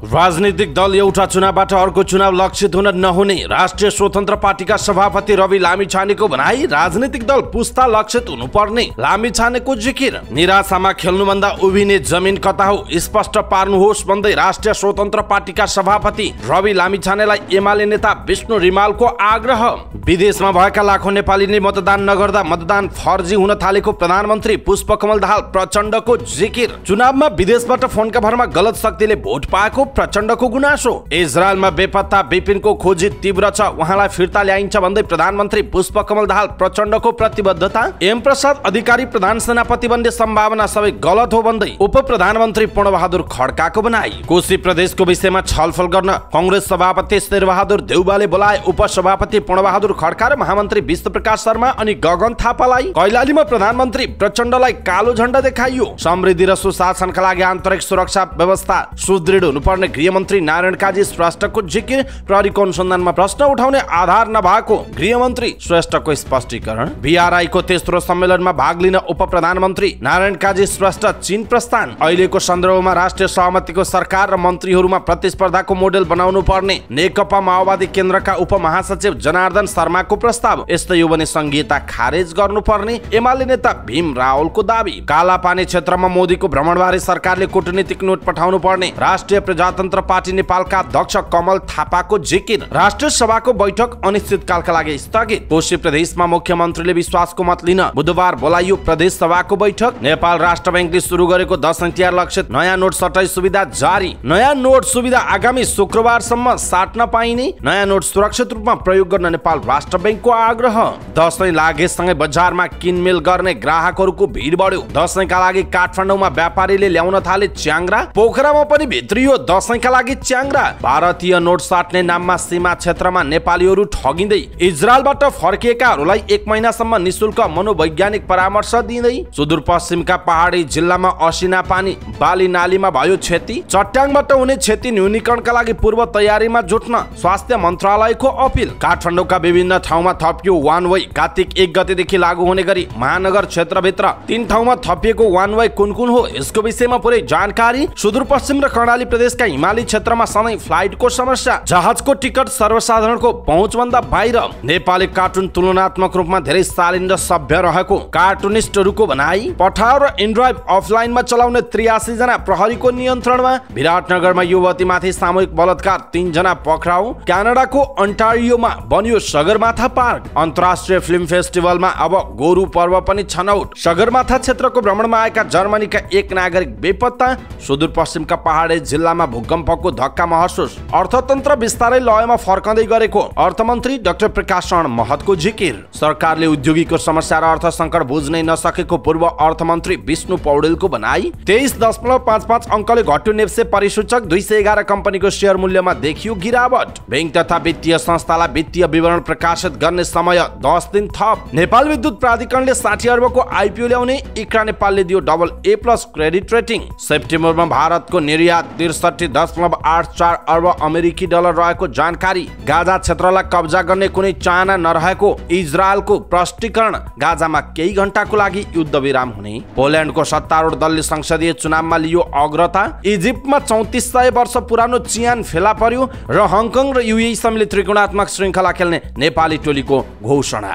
राजनीतिक दल एउटा चुनावबाट अर्को चुनाव लक्षित हुन नहुने राष्ट्रिय स्वतन्त्र पार्टीका सभापति रवि लामिछानेको भनाई। राजनीतिक दल पुस्ता लक्षित हुनुपर्ने लामिछानेको जिकिर। निराशामा खेल्नुभन्दा उभिने जमिन कता हो स्पष्ट पार्नुहोस् भन्दै राष्ट्रिय स्वतन्त्र पार्टीका सभापति रवि लामिछानेलाई एमाले नेता विष्णु रिमालको आग्रह। विदेशमा भएका लाखौं नेपालीले मतदान नगर्दा मतदान फर्जी हुन थालेको प्रधानमन्त्री पुष्पकमल दाहाल प्रचण्डको जिकिर। चुनावमा विदेशबाट फोनका भरमा गलत शक्तिले भोट पाएको प्रचण्डको गुनासो। इजरायलमा बेपत्ता बिपिनको खोजी तीव्र छ, उहाँलाई फिर्ता ल्याइन्छ भन्दै प्रधानमन्त्री पुष्पकमल दाहाल प्रचण्डको प्रतिबद्धता। एम प्रसाद अधिकारी प्रधान सेनापति बन्ने सम्भावना सबै गलत हो भन्दै उप प्रधानमन्त्री पूर्णबहादुर खड्काको भनाई। कोशी प्रदेशको विषयमा छलफल गर्न कांग्रेस सभापति शेरबहादुर देउवाले बोलाए उपसभापति पूर्णबहादुर खड्का र महामन्त्री विष्णुप्रकाश शर्मा अनि गगन थापालाई। कैलालीमा प्रधानमन्त्री प्रचण्डलाई कालो झण्डा देखाइयो। समृद्धि र सुशासनका लागि आन्तरिक सुरक्षा व्यवस्था सुदृढ हुनुपर्ने गृहमन्त्री नारायण काजी श्रेष्ठको जिकिर। प्रहरीको अनुसन्धानमा प्रश्न उठाउने आधार नभएको गृहमन्त्री श्रेष्ठको स्पष्टीकरण। बीआरआईको तेस्रो सम्मेलनमा भाग लिन उप प्रधानमन्त्री नारायण काजी श्रेष्ठ चीन प्रस्थान। अहिलेको सन्दर्भमा राष्ट्रिय सहमतिको सरकार र मन्त्रीहरूमा प्रतिस्पर्धाको मोडेल बनाउनु पर्ने नेकपा माओवादी केन्द्रका उपमहासचिव जनार्दन शर्माको प्रस्ताव। यस्तै हो भने संहिता खारेज गर्नुपर्ने एमाले नेता भीम रावलको दावी। कालापानी क्षेत्रमा मोदीको भ्रमणबारे सरकारले कूटनीतिक नोट पठाउनु पर्ने राष्ट्रिय प्रजातन्त्र पार्टी नेपालका अध्यक्ष कमल थापाको जिकिर। राष्ट्रिय सभाको बैठक अनिश्चितकालका लागि स्थगित। कोशी प्रदेशमा मुख्यमन्त्रीले विश्वासको मत लिन बुधबार बोलाइयो प्रदेश सभाको बैठक। नेपाल राष्ट्र बैंकले सुरु गरेको 10 ऐतिहार लक्षित नयाँ नोट सटाई सुविधा जारी। नयाँ नोट सुविधा आगामी शुक्रबारसम्म साट्न पाइने। नयाँ नोट सुरक्षित रूपमा प्रयोग गर्न नेपाल राष्ट्र बैंकको आग्रह। दशैं लागेसँगै बजारमा किनमेल गर्ने ग्राहकहरूको भिड बढ्यो। दशैंका लागि काठमाडौँमा व्यापारीले ल्याउन थाले च्याङ्ग्रा। पोखरामा पनि भित्रियो दशैंका लागि च्याङ्ग्रा। भारतीय नोट साट्ने नाममा सीमा क्षेत्रमा नेपालीहरू ठगिँदै। इजरायलबाट फर्किएकाहरूलाई 1 महिनासम्म निशुल्क मनोवैज्ञानिक परामर्श दिँदै। सुदूरपश्चिमका पहाडी जिल्लामा असिना पानी बाली नालीमा भयो क्षति। चट्याङबाट हुने क्षति न्यूनीकरणका लागि पूर्व तयारीमा जुट्न स्वास्थ्य मन्त्रालयको अपिल। काठमाडौँका विभिन्न ठाउँमा थपियो वान वे। कार्तिक 1 गतेदेखि लागू हुने गरी महानगर क्षेत्रभित्र 3 ठाउँमा थपिएको वान वे कुन कुन हो यसको विषयमा पुरै जानकारी। सुदूरपश्चिम र कर्णाली प्रदेशका हिमाली क्षेत्रमा सधैँ फ्लाइटको समस्या। जहाजको टिकट सर्वसाधारणको पहुँचभन्दा बाहिर। नेपाली कार्टुन तुलनात्मक रूपमा धेरै शालीन र सभ्य रहेको कार्टुनिस्टहरूको भनाई। पठाउ र इनड्राइभ अफलाइनमा चलाउने 83 जना प्रहरीको नियन्त्रणमा। विराटनगरमा युवतीमाथि सामूहिक बलात्कार 3 जना पक्राउ। क्यानाडाको अन्टारियोमा बन्यो सगरमाथा पार्क। अन्तर्राष्ट्रिय फिल्म फेस्टिभलमा अब गोरु पर्व पनि छनौट। सगरमाथा क्षेत्रको भ्रमणमा आएका जर्मनीका 1 नागरिक बेपत्ता। सुदूरपश्चिमका पहाडी जिल्लामा भूकम्पको धक्का महसुस। अर्थतन्त्र बिस्तारै लयमा फर्कँदै गरेको अर्थमन्त्री डाक्टर प्रकाश शरण महतको जिकिर। सरकारले उद्योगीको समस्या र अर्थ सङ्कट बुझ्नै नसकेको पूर्व अर्थमन्त्री विष्णु पौडेलको भनाई। 23.55 अङ्कले घट्यो नेप्से परिसूचक। 211 कम्पनीको शेयर मूल्यमा देखियो गिरावट। बैंक तथा वित्तीय संस्थालाई वित्तीय विवरण प्रकाशित गर्ने समय 10 दिन थप। नेपाल विद्युत प्राधिकरणले 60 अर्बको आइपिओ ल्याउने। इक्रा नेपालले दियो AA+ क्रेडिट रेटिङ। सेप्टेम्बरमा भारतको निर्यात 63.84 अर्ब अमेरिकी डलर रहेको जानकारी। गाजा क्षेत्रलाई कब्जा गर्ने कुनै चाहना नरहेको इजरायलको प्रष्टीकरण। गाजामा केही घण्टाको लागि युद्ध विराम हुने। पोल्यान्डको सत्तारूढ दलले संसदीय चुनावमा लियो अग्रता। इजिप्टमा 3400 वर्ष पुरानो चियान फेला पर्यो र हङकङ र युएई सम्मिलित त्रिकोणात्मक श्रृङ्खला खेल्ने नेपाली टोलीको घोषणा।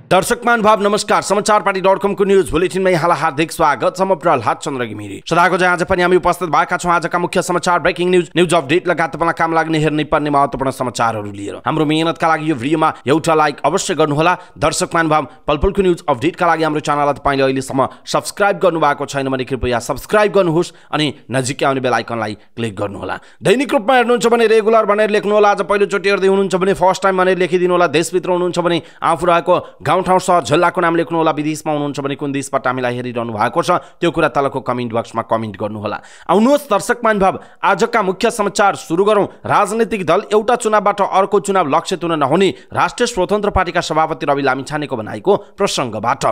दर्शक महानुभाव नमस्कार। समाचारपाटी.com को न्यूज बुलेटिनमा यहाँलाई हार्दिक स्वागत छ। म प्रहलाद चन्द्र घिमिरे। सदाको आज पनि हामी उपस्थित भएका छौँ आजका मुख्य समाचार, ब्रेकिङ न्यूज अपडेट लगायत तपाईँलाई काम लाग्ने हेर्नै पर्ने महत्त्वपूर्ण समाचारहरू लिएर। हाम्रो मेहनतका लागि यो भिडियोमा एउटा लाइक अवश्य गर्नुहोला। दर्शक महानुभाव पलपलको न्यूज अपडेटका लागि हाम्रो च्यानललाई तपाईँले अहिलेसम्म सब्स्क्राइब गर्नुभएको छैन भने कृपया सब्स्क्राइब गर्नुहोस् अनि नजिकै आउने बेल आइकनलाई क्लिक गर्नुहोला। दैनिक रूपमा हेर्नुहुन्छ भने रेगुलर भनेर लेख्नुहोला। आज पहिलोचोटि हेर्दै हुनुहुन्छ भने फर्स्ट टाइम भनेर लेखिदिनु होला। देशभित्र हुनुहुन्छ भने आफू रहेको गाउँठाउँ सहर जिल्लाको नाम लेख्नु होला। विदेशमा हुनुहुन्छ भने कुन देशबाट हामीलाई हेरिरहनु भएको छ त्यो कुरा तलको कमेन्ट बक्समा कमेन्ट गर्नुहोला। आउनुहोस् दर्शक महानुभाव आजका मुख्य समाचार सुरु गरौँ। राजनीतिक दल एउटा चुनावबाट अर्को चुनाव लक्षित हुन नहुने राष्ट्रिय स्वतन्त्र पार्टीका सभापति रवि लामिछानेको भनाइको प्रसङ्गबाट।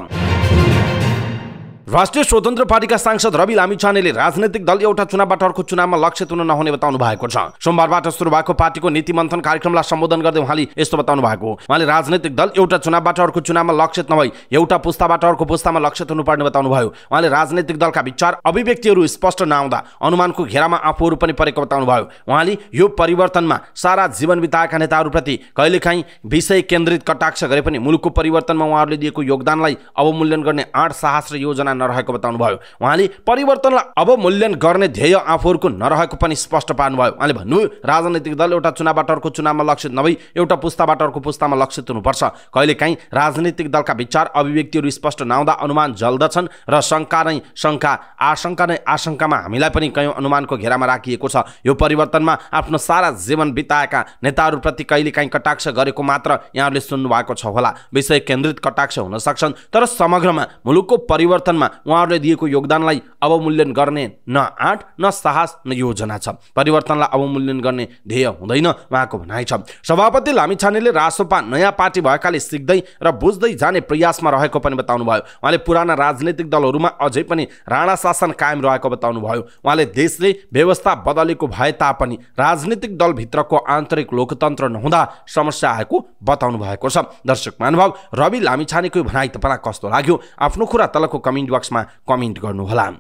राष्ट्रिय स्वतन्त्र पार्टीका सांसद रवि लामिछानेले राजनैतिक दल एउटा चुनावबाट अर्को चुनावमा लक्षित हुन नहुने बताउनु भएको छ। सोमबारबाट सुरु भएको पार्टीको नीति मन्थन कार्यक्रमलाई सम्बोधन गर्दै उहाँले यस्तो बताउनु भएको हो। उहाँले राजनैतिक दल एउटा चुनावबाट अर्को चुनावमा लक्षित नभई एउटा पुस्ताबाट अर्को पुस्तामा लक्षित हुनुपर्ने बताउनु भयो। उहाँले राजनैतिक दलका विचार अभिव्यक्तिहरू स्पष्ट नआउँदा अनुमानको घेरामा आफूहरू पनि परेको बताउनु भयो। उहाँले यो परिवर्तनमा सारा जीवन बिताएका नेताहरूप्रति कहिलेकाहीँ विषय केन्द्रित कटाक्ष गरे पनि मुलुकको परिवर्तनमा उहाँहरूले दिएको योगदानलाई अवमूल्यन गर्ने आँट साहस र योजना नरहेको बताउनु भयो। उहाँले परिवर्तनलाई अवमूल्यन गर्ने ध्येय आफूहरूको नरहेको पनि स्पष्ट पार्नुभयो। उहाँले भन्नुभयो राजनैतिक दल एउटा चुनावबाट अर्को चुनावमा लक्षित नभई एउटा पुस्ताबाट अर्को पुस्तामा लक्षित हुनुपर्छ। कहिलेकाहीँ राजनीतिक दलका विचार अभिव्यक्तिहरू स्पष्ट नहुँदा अनुमान जल्दछन् र शङ्का नै आशंकामा हामीलाई पनि कयौँ अनुमानको घेरामा राखिएको छ। यो परिवर्तनमा आफ्नो सारा जीवन बिताएका नेताहरूप्रति कहिलेकाहीँ कटाक्ष गरेको मात्र यहाँहरूले सुन्नु भएको छ होला। विषय केन्द्रित कटाक्ष हुन सक्छन् तर समग्रमा मुलुकको परिवर्तनमा उहाँहरूले दिएको योगदानलाई अवमूल्यन गर्ने न आँट न साहस न योजना छ। परिवर्तनलाई अवमूल्यन गर्ने ध्येय हुँदैन उहाँको भनाइ छ। सभापति लामिछानेले रासोपा नयाँ पार्टी भएकाले सिक्दै र बुझ्दै जाने प्रयासमा रहेको पनि बताउनु भयो। उहाँले पुराना राजनीतिक दलहरूमा अझै पनि राणा शासन कायम रहेको बताउनु भयो। उहाँले देशले व्यवस्था बदलेको भए तापनि राजनीतिक दलभित्रको आन्तरिक लोकतन्त्र नहुँदा समस्या आएको बताउनु भएको छ। दर्शक महानुभाव, रवि लामिछानेको भनाइ तपाईँलाई कस्तो लाग्यो? आफ्नो कुरा तलको कमेन्ट बक्समा कमेन्ट गर्नुहोला।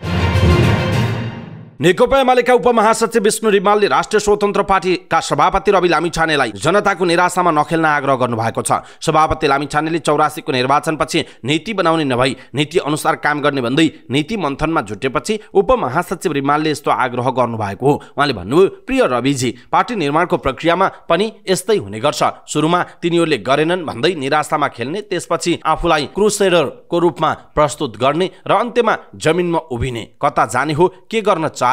नेकपा एमालेका उपमहासचिव विष्णु रिमालले राष्ट्रिय स्वतन्त्र पार्टीका सभापति रवि लामिछानेलाई जनताको निराशामा नखेल्न आग्रह गर्नुभएको छ। सभापति लामिछानेले 84 को निर्वाचनपछि नीति बनाउने नभई नीति अनुसार काम गर्ने भन्दै नीति मन्थनमा जुटेपछि उपमहासचिव रिमालले यस्तो आग्रह गर्नुभएको हो। उहाँले भन्नुभयो, प्रिय रविजी, पार्टी निर्माणको प्रक्रियामा पनि यस्तै हुने गर्छ। सुरुमा तिनीहरूले गरेनन् भन्दै निराशामा खेल्ने, त्यसपछि आफूलाई क्रुसेडरको रूपमा प्रस्तुत गर्ने र अन्त्यमा जमिनमा उभिने, कता जाने हो, के गर्न चाहेको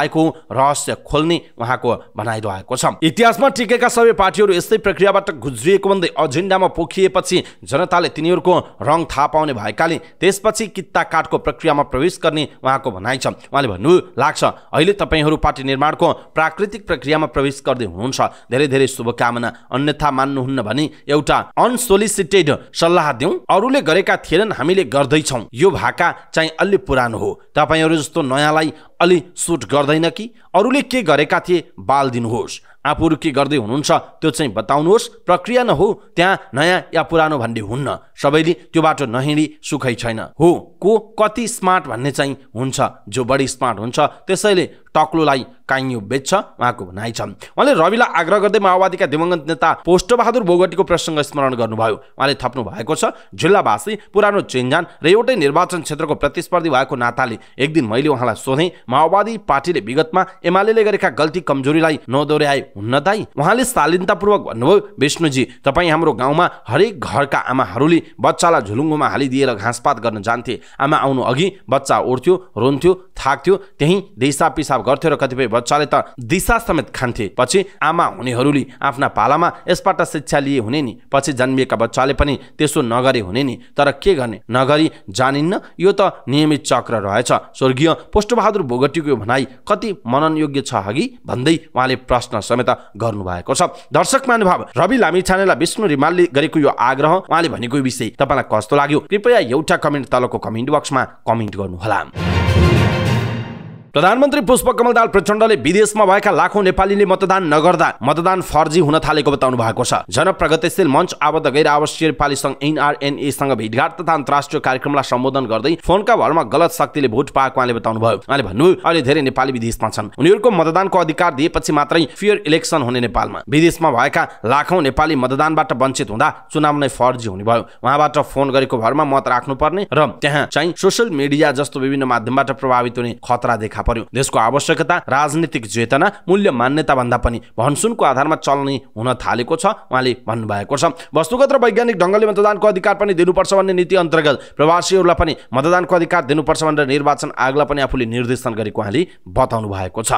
रहस्य खोल्ने उहाँको भनाइरहेको छ। इतिहासमा टिकेका सबै पार्टीहरू यस्तै प्रक्रियाबाट गुज्रिएको भन्दै एजेन्डामा पोखिएपछि जनताले तिनीहरूको रङ थाहा पाउने भएकाले त्यसपछि कित्ता काटको प्रक्रियामा प्रवेश गर्ने उहाँको भनाइ छ। उहाँले भन्नुभयो, लाग्छ अहिले तपाईँहरू पार्टी निर्माणको प्राकृतिक प्रक्रियामा प्रवेश गर्दै हुनुहुन्छ। धेरै धेरै शुभकामना। अन्यथा मान्नुहुन्न भने एउटा अनसोलिसिटेड सल्लाह दिउँ, अरूले गरेका थिएनन् हामीले गर्दैछौँ। यो भाका चाहिँ अलि पुरानो हो। तपाईँहरू जस्तो नयाँलाई अलि सुट गर्दैन कि? अरूले के गरेका थिए बाल दिनुहोस्, आफूहरू के गर्दै हुनुहुन्छ त्यो चाहिँ बताउनुहोस्। प्रक्रिया न हो त्यहाँ नयाँ या पुरानो भन्ने हुन्न। सबैले त्यो बाटो नहिँडी सुखै छैन। हो को कति स्मार्ट भन्ने चाहिँ हुन्छ। जो बढी स्मार्ट हुन्छ त्यसैले टक्लोलाई काइयो बेच्छ उहाँको भनाइ छ। उहाँले रविलाई आग्रह गर्दै माओवादीका दिवंगत नेता पोष्टबहादुर बोगटीको प्रसङ्ग स्मरण गर्नुभयो। उहाँले थप्नु भएको छ, जिल्लावासी पुरानो चिन्जान र एउटै निर्वाचन क्षेत्रको प्रतिस्पर्धी भएको नाताले एक दिन मैले उहाँलाई सोधेँ, माओवादी पार्टीले विगतमा एमालेले गरेका गल्ती कमजोरीलाई नदोर्याए हुन्न दाइ? उहाँले शालीनतापूर्वक भन्नुभयो, विष्णुजी, तपाईँ हाम्रो गाउँमा हरेक घरका आमाहरूले बच्चालाई झुलुङ्गोमा हालिदिएर घाँसपात गर्न जान्थे। आमा आउनु अघि बच्चा उड्थ्यो, रोन्थ्यो, थाक्थ्यो, त्यही दिसा पिसाब गर्थ्यो र कतिपय बच्चाले त दिशा समेत खान्थे। पछि आमा हुनेहरूले आफ्ना पालामा यसबाट शिक्षा लिए हुने नि, पछि जन्मिएका बच्चाले पनि त्यसो नगरे हुने नि। तर के गर्ने, नगरी जानिन्न। यो त नियमित चक्र रहेछ। स्वर्गीय पोष्टबहादुर बोगटीको भनाइ कति मननयोग्य छ हगि भन्दै उहाँले प्रश्न समेत गर्नुभएको छ। दर्शक महानुभाव, रवि लामिछानेलाई विष्णु रिमालले गरेको यो आग्रह, उहाँले भनेको विषय तपाईँलाई कस्तो लाग्यो? कृपया एउटा कमेन्ट तलको कमेन्ट बक्समा कमेन्ट गर्नुहोला। प्रधानमन्त्री पुष्पकमल दाहाल प्रचण्डले विदेशमा भएका लाखौं नेपालीले मतदान नगर्दा मतदान फर्जी हुन थालेको बताउनु भएको छ। जनप्रगतिशील मञ्च आबद्ध गैर आवासीय नेपाली सङ्घ NRNA-सँग भेटघाट तथा अन्तर्राष्ट्रिय कार्यक्रमलाई सम्बोधन गर्दै फोनका भरमा गलत शक्तिले भोट पाएको उहाँले बताउनुभयो। उहाँले भन्नुभयो, अहिले धेरै नेपाली विदेशमा छन्। उनीहरूको मतदानको अधिकार दिएपछि मात्रै फेयर इलेक्सन हुने नेपालमा। विदेशमा भएका लाखौं नेपाली मतदानबाट वञ्चित हुँदा चुनाव नै फर्जी हुने भयो। उहाँबाट फोन गरेको भरमा मत राख्नुपर्ने र त्यहाँ चाहिँ सोसल मिडिया जस्तो विभिन्न माध्यमबाट प्रभावित हुने खतरा देखा पर्यो। देशको आवश्यकता राजनीतिक चेतना मूल्य मान्यता भन्दा पनि भनसुनको आधारमा चल्ने हुन थालेको छ उहाँले भन्नुभएको छ। वस्तुगत र वैज्ञानिक ढङ्गले मतदानको अधिकार पनि दिनुपर्छ भन्ने नीति अन्तर्गत प्रवासीहरूलाई पनि मतदानको अधिकार दिनुपर्छ भनेर निर्वाचन आयोगलाई पनि आफूले निर्देशन गरेको उहाँले बताउनु भएको छ।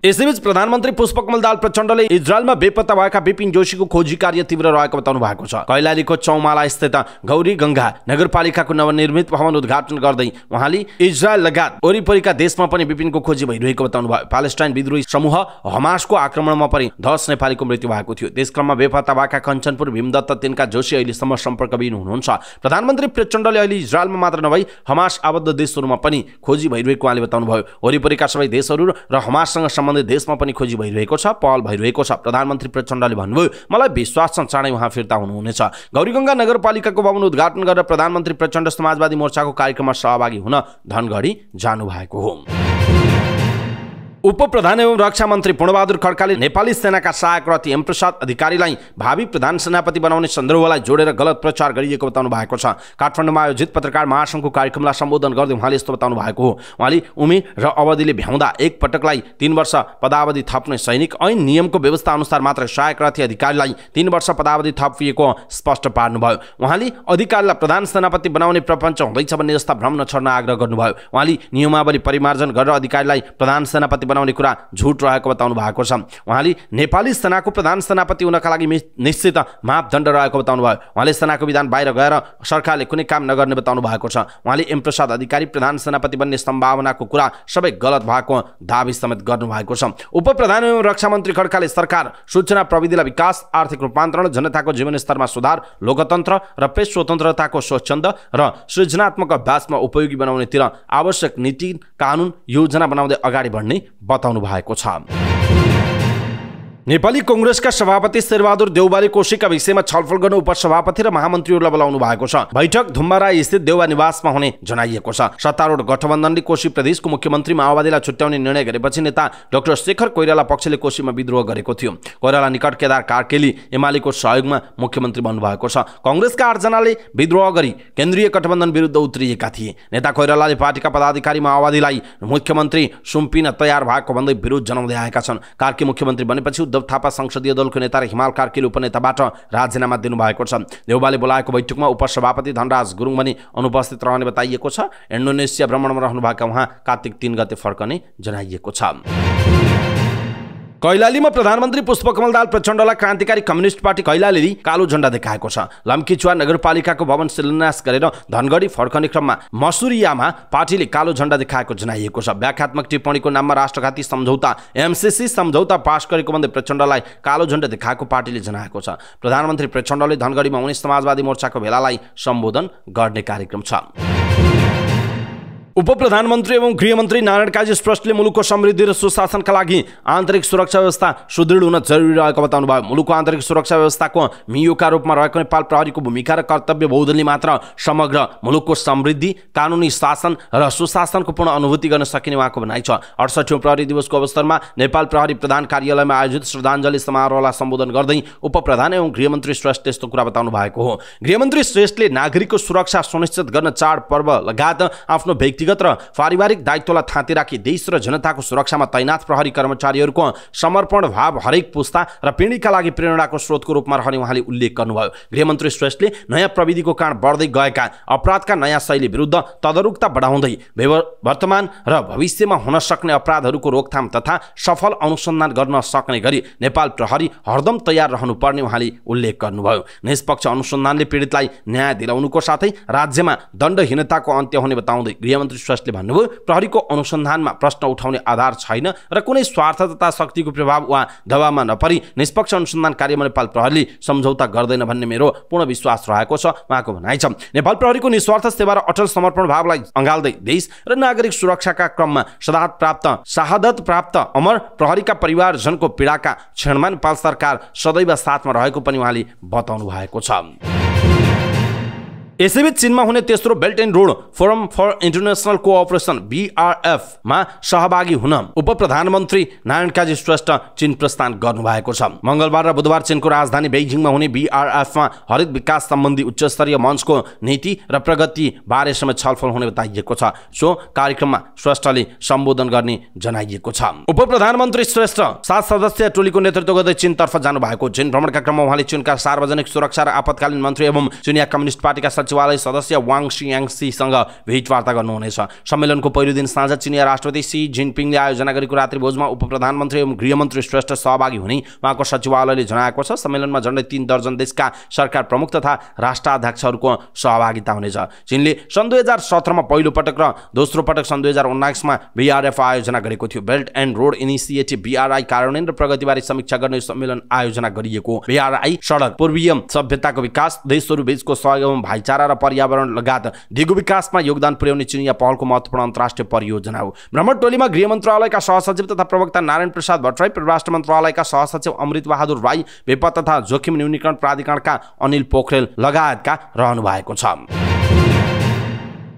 यसैबीच प्रधानमन्त्री पुष्पकमल दाहाल प्रचण्डले इजरायलमा बेपत्ता भएका विपिन जोशीको खोजी कार्य तीव्र रहेको बताउनु भएको छ। कैलालीको चौमाला स्थित गौरी गंगा नगरपालिकाको नवनिर्मित भवन उद्घाटन गर्दै उहाँले इजरायल लगायत वरिपरिका देशमा पनि विपिनको खोजी भइरहेको बताउनु भयो। प्यालेस्टाइन विद्रोही समूह हमासको आक्रमणमा पनि 10 नेपालीको मृत्यु भएको थियो। त्यसक्रममा बेपत्ता भएका कञ्चनपुर भीमदत्त तिनका जोशी अहिलेसम्म सम्पर्कविहीन हुनुहुन्छ। प्रधानमन्त्री प्रचण्डले अहिले इजरायलमा मात्र नभई हमास आबद्ध देशहरूमा पनि खोजी भइरहेको उहाँले बताउनु भयो। वरिपरिका सबै देशहरू र हमाससँग सम्बन्धित देशमा पनि खोजी भइरहेको छ, पहल भइरहेको छ। प्रधानमन्त्री प्रचण्डले भन्नुभयो, मलाई विश्वास छ चाँडै उहाँ फिर्ता हुनुहुनेछ। गौरीगंगा नगरपालिकाको भवन उद्घाटन गरेर प्रधानमन्त्री प्रचण्ड समाजवादी मोर्चाको कार्यक्रममा सहभागी हुन धनगढी जानुभएको हो। उपप्रधान एवं रक्षा मन्त्री पूर्णबहादुर खड्काले नेपाली सेनाका सहायक रथी एमप्रसाद अधिकारीलाई भावी प्रधान सेनापति बनाउने सन्दर्भलाई जोडेर गलत प्रचार गरिएको बताउनु भएको छ। काठमाडौँमा आयोजित पत्रकार महासंघको कार्यक्रमलाई सम्बोधन गर्दै उहाँले यस्तो बताउनु भएको हो। उहाँले उमेर र अवधिले भ्याउँदा एक पटकलाई 3 वर्ष पदावधि थप्ने सैनिक ऐन नियमको व्यवस्था अनुसार मात्र सहायक रथी अधिकारीलाई 3 वर्ष पदावधि थपिएको स्पष्ट पार्नुभयो। उहाँले अधिकारीलाई प्रधान सेनापति बनाउने प्रपञ्च हुँदैछ भन्ने जस्ता भ्रम नछर्न आग्रह गर्नुभयो। उहाँले नियमावली परिमार्जन गरेर अधिकारीलाई प्रधान सेनापति बनाउने कुरा झुट रहेको बताउनु भएको छ। उहाँले नेपाली सेनाको प्रधान सेनापति हुनका लागि निश्चित मापदण्ड रहेको बताउनु भयो। उहाँले सेनाको विधान बाहिर गएर सरकारले कुनै काम नगर्ने बताउनु भएको छ। उहाँले एमप्रसाद अधिकारी प्रधान सेनापति बन्ने सम्भावनाको कुरा सबै गलत भएको दाबी समेत गर्नुभएको छ। उपप्रधान एवं रक्षा मन्त्री खड्काले सरकार सूचना प्रविधिलाई विकास, आर्थिक रूपान्तरण, जनताको जीवनस्तरमा सुधार, लोकतन्त्र र प्रेस स्वतन्त्रताको स्वच्छन्द र सृजनात्मक अभ्यासमा उपयोगी बनाउनेतिर आवश्यक नीति, कानुन, योजना बनाउँदै अगाडि बढ्ने बताउनु भएको छ। नेपाली कांग्रेसका सभापति शेरबहादुर देउवाले कोशीका विषयमा छलफल गर्न उपसभापति र महामन्त्रीहरूलाई बोलाउनु भएको छ। बैठक धुम्बाराई स्थित देउवा निवासमा हुने जनाइएको छ। सत्तारूढ गठबन्धनले कोशी प्रदेशको मुख्यमन्त्री माओवादीलाई छुट्याउने निर्णय गरेपछि नेता डाक्टर शेखर कोइराला पक्षले कोशीमा विद्रोह गरेको थियो। कोइराला निकट केदार कार्केली एमालेको सहयोगमा मुख्यमन्त्री बन्नुभएको छ। कांग्रेसका 8 जनाले विद्रोह गरी केन्द्रीय गठबन्धन विरुद्ध उत्रिएका थिए। नेता कोइरालाले पार्टीका पदाधिकारी माओवादीलाई मुख्यमन्त्री सुम्पिन तयार भएको भन्दै विरोध जनाउँदै आएका छन्। कार्की मुख्यमन्त्री बनेपछि उद्धव थापा संसदीय दलको नेता र हिमाल कार्कीले उपनेताबाट राजीनामा दिनुभएको छ। देउवाले बोलाएको बैठकमा उपसभापति धनराज गुरुङ पनि अनुपस्थित रहने बताइएको छ। इन्डोनेसिया भ्रमणमा रहनुभएका उहाँ कार्तिक 3 गते फर्कने जनाइएको छ। कैलालीमा प्रधानमन्त्री पुष्पकमल दाहाल प्रचण्डलाई क्रान्तिकारी कम्युनिस्ट पार्टी कैलालीले कालो झण्डा देखाएको छ। लम्कीचुवा नगरपालिकाको भवन शिलान्यास गरेर धनगढी फर्कने क्रममा मसुरियामा पार्टीले कालो झण्डा देखाएको जनाइएको छ। व्याख्यात्मक टिप्पणीको नाममा राष्ट्रघाती सम्झौता एमसीसी सम्झौता पास गरेको भन्दै प्रचण्डलाई कालो झण्डा देखाएको पार्टीले जनाएको छ। प्रधानमन्त्री प्रचण्डले धनगढीमा हुने समाजवादी मोर्चाको भेलालाई सम्बोधन गर्ने कार्यक्रम छ। उपप्रधानमन्त्री एवं गृहमन्त्री नारायण काजी श्रेष्ठले मुलुकको समृद्धि र सुशासनका लागि आन्तरिक सुरक्षा व्यवस्था सुदृढ हुन जरुरी रहेको बताउनु भयो। मुलुकको आन्तरिक सुरक्षा व्यवस्थाको मियोका रूपमा रहेको नेपाल प्रहरीको भूमिका र कर्तव्य बोधले मात्र समग्र मुलुकको समृद्धि, कानुनी शासन र सुशासनको पूर्ण अनुभूति गर्न सकिने उहाँको भनाइ छ। 68औं प्रहरी दिवसको अवसरमा नेपाल प्रहरी प्रधान कार्यालयमा आयोजित श्रद्धाञ्जली समारोहलाई सम्बोधन गर्दै उपप्रधान एवं गृहमन्त्री श्रेष्ठ यस्तो कुरा बताउनु भएको हो। गृहमन्त्री श्रेष्ठले नागरिकको सुरक्षा सुनिश्चित गर्न चाडपर्व लगायत आफ्नो व्यक्तिगत र पारिवारिक दायित्वलाई थाँती राखी देश र जनताको सुरक्षामा तैनात प्रहरी कर्मचारीहरूको समर्पण भाव हरेक पुस्ता र पिँढीका लागि प्रेरणाको स्रोतको रूपमा रहने उहाँले उल्लेख गर्नुभयो। गृहमन्त्री श्रेष्ठले नयाँ प्रविधिको कारण बढ्दै गएका अपराधका नयाँ शैली विरुद्ध तदारुकता बढाउँदै वर्तमान र भविष्यमा हुन सक्ने अपराधहरूको रोकथाम तथा सफल अनुसन्धान गर्न सक्ने गरी नेपाल प्रहरी हरदम तयार रहनुपर्ने उहाँले उल्लेख गर्नुभयो। निष्पक्ष अनुसन्धानले पीडितलाई न्याय दिलाउनुको साथै राज्यमा दण्डहीनताको अन्त्य हुने बताउँदै गृहमन्त्री श्रेष्ठले भन्नुभयो, प्रहरीको अनुसन्धानमा प्रश्न उठाउने आधार छैन र कुनै स्वार्थ तथा शक्तिको प्रभाव वा दबावमा नपरी निष्पक्ष अनुसन्धान कार्यमा नेपाल प्रहरीले सम्झौता गर्दैन भन्ने मेरो पूर्ण विश्वास रहेको छ उहाँको भनाइ छ। नेपाल प्रहरीको निस्वार्थ सेवा र अटल समर्पण भावलाई अँगाल्दै देश र नागरिक सुरक्षाका क्रममा शहादत प्राप्त अमर प्रहरीका परिवारजनको पीडाका क्षणमा नेपाल सरकार सदैव साथमा रहेको पनि उहाँले बताउनु भएको छ। यसैबीच चीनमा हुने तेस्रो belt and road forum for international cooperation BRF मा सहभागी हुन उपप्रधानमन्त्री नारायण काजी श्रेष्ठ चीन प्रस्थान गर्नुभएको छ। मंगलबार र बुधबार चीनको राजधानी बेइजिङमा हुने BRF मा हरित विकास सम्बन्धी उच्चस्तरीय मञ्चको नीति र प्रगति बारे समेत छलफल हुने बताइएको छ। सो कार्यक्रममा श्रेष्ठले सम्बोधन गर्ने जनाइएको छ। उपप्रधानमन्त्री श्रेष्ठ 7 सदस्यीय टोलीको नेतृत्व गर्दै चीनतर्फ जानुभएको। चीन भ्रमणका क्रममा उहाँले चीनका सार्वजनिक सुरक्षा र आपतकालीन मन्त्री एवं चिनिया कम्युनिस्ट पार्टीका सचिवालय सदस्य वाङ सियाङसीसँग भेटवार्ता गर्नुहुनेछ। सम्मेलनको पहिलो दिन साँझ चिनिया राष्ट्रपति सी जिनपिङले आयोजना गरेको रात्रिभोजमा उपप्रधानमन्त्री एवं गृहमन्त्री श्रेष्ठ सहभागी हुने उहाँको सचिवालयले जनाएको छ। सम्मेलनमा झन्डै 3 दर्जन देशका सरकार प्रमुख तथा राष्ट्राध्यक्षहरूको सहभागिता हुनेछ। चीनले सन् 2017 मा पहिलो पटक र दोस्रो पटक सन् 2019 मा बीआरएफ आयोजना गरेको थियो। Belt and road initiative BRI कार्यान्वयन र प्रगतिबारे समीक्षा गर्ने सम्मेलन आयोजना गरिएको। बीआरआई सडक, पूर्वीय सभ्यताको विकास, देशहरू बीचको सहयोग एवं भाइचारा र पर्यावरण लगायत दिगो विकासमा योगदान पुर्याउने चिनिया पहलको महत्त्वपूर्ण अन्तर्राष्ट्रिय परियोजना हो। भ्रमण टोलीमा गृह मन्त्रालयका सहसचिव तथा प्रवक्ता नारायण प्रसाद भट्टराई, परराष्ट्र मन्त्रालयका सहसचिव अमृत बहादुर राई, विपद तथा जोखिम न्यूनीकरण प्राधिकरणका अनिल पोखरेल लगायतका रहनु भएको छ।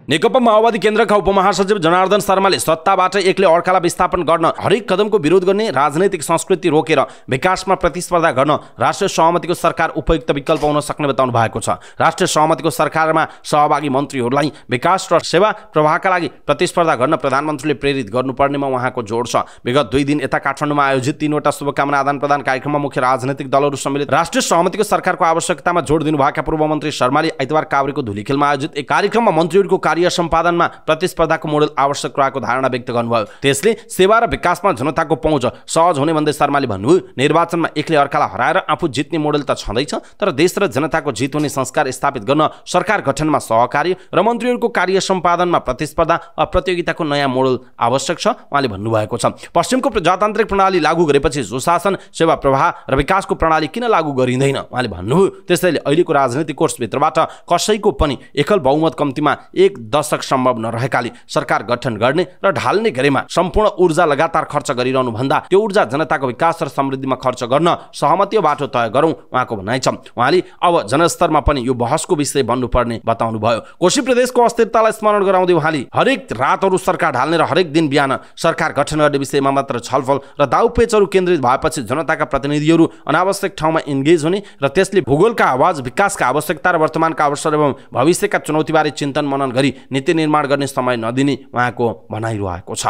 नेकपा माओवादी केन्द्रका उपमहासचिव जनार्दन शर्माले सत्ताबाट एक्लै अर्कालाई विस्थापन गर्न हरेक कदमको विरोध गर्ने राजनैतिक संस्कृति रोकेर विकासमा प्रतिस्पर्धा गर्न राष्ट्रिय सहमतिको सरकार उपयुक्त विकल्प हुन सक्ने बताउनु भएको छ। राष्ट्रिय सहमतिको सरकारमा सहभागी मन्त्रीहरूलाई विकास र सेवा प्रवाहका लागि प्रतिस्पर्धा गर्न प्रधानमन्त्रीले प्रेरित गर्नुपर्नेमा उहाँको जोड छ। विगत 2 दिन यता काठमाडौँमा आयोजित 3वटा शुभकामना आदान प्रदान कार्यक्रममा मुख्य राजनैतिक दलहरू सम्मिलित राष्ट्रिय सहमतिको सरकारको आवश्यकतामा जोड दिनुभएका पूर्व मन्त्री शर्माले आइतबार काभ्रेको धुलीखेलमा आयोजित एक कार्यक्रममा मन्त्रीहरूको कार्य सम्पादनमा प्रतिस्पर्धाको मोडल आवश्यक रहेको धारणा व्यक्त गर्नुभयो। त्यसले सेवा र विकासमा जनताको पहुँच सहज हुने भन्दै शर्माले भन्नुभयो, निर्वाचनमा एक्लै अर्कालाई हराएर आफू जित्ने मोडल त छँदैछ, तर देश र जनताको जित हुने संस्कार स्थापित गर्न सरकार गठनमा सहकार्य र मन्त्रीहरूको कार्य सम्पादनमा प्रतिस्पर्धा र प्रतियोगिताको नयाँ मोडल आवश्यक छ उहाँले भन्नुभएको छ। पश्चिमको प्रजातान्त्रिक प्रणाली लागू गरेपछि सुशासन, सेवा प्रवाह र विकासको प्रणाली किन लागू गरिँदैन उहाँले भन्नुभयो। त्यसैले अहिलेको राजनीतिक कोर्सभित्रबाट कसैको पनि एकल बहुमत कम्तीमा 1 दशक सम्भव नरहेकाले सरकार गठन गर्ने र ढाल्ने गरेमा सम्पूर्ण ऊर्जा लगातार खर्च गरिरहनु भन्दा त्यो ऊर्जा जनताको विकास र समृद्धिमा खर्च गर्न सहमति बाटो तय गरौँ उहाँको भनाइ छ। उहाँले अब जनस्तरमा पनि यो बहसको विषय बन्नुपर्ने बताउनु भयो। कोशी प्रदेशको अस्थिरतालाई स्मरण गराउँदै उहाँले हरेक रातहरू सरकार ढाल्ने र हरेक दिन बिहान सरकार गठन गर्ने विषयमा मात्र छलफल र दाउपेचहरू केन्द्रित भएपछि जनताका प्रतिनिधिहरू अनावश्यक ठाउँमा इन्गेज हुने र त्यसले भूगोलका आवाज, विकासका आवश्यकता र वर्तमानका अवसर एवं भविष्यका चुनौतीबारे चिन्तन मनन गरी नीति निर्माण गर्ने समय नदिने उहाँको भनाइरहेको छ।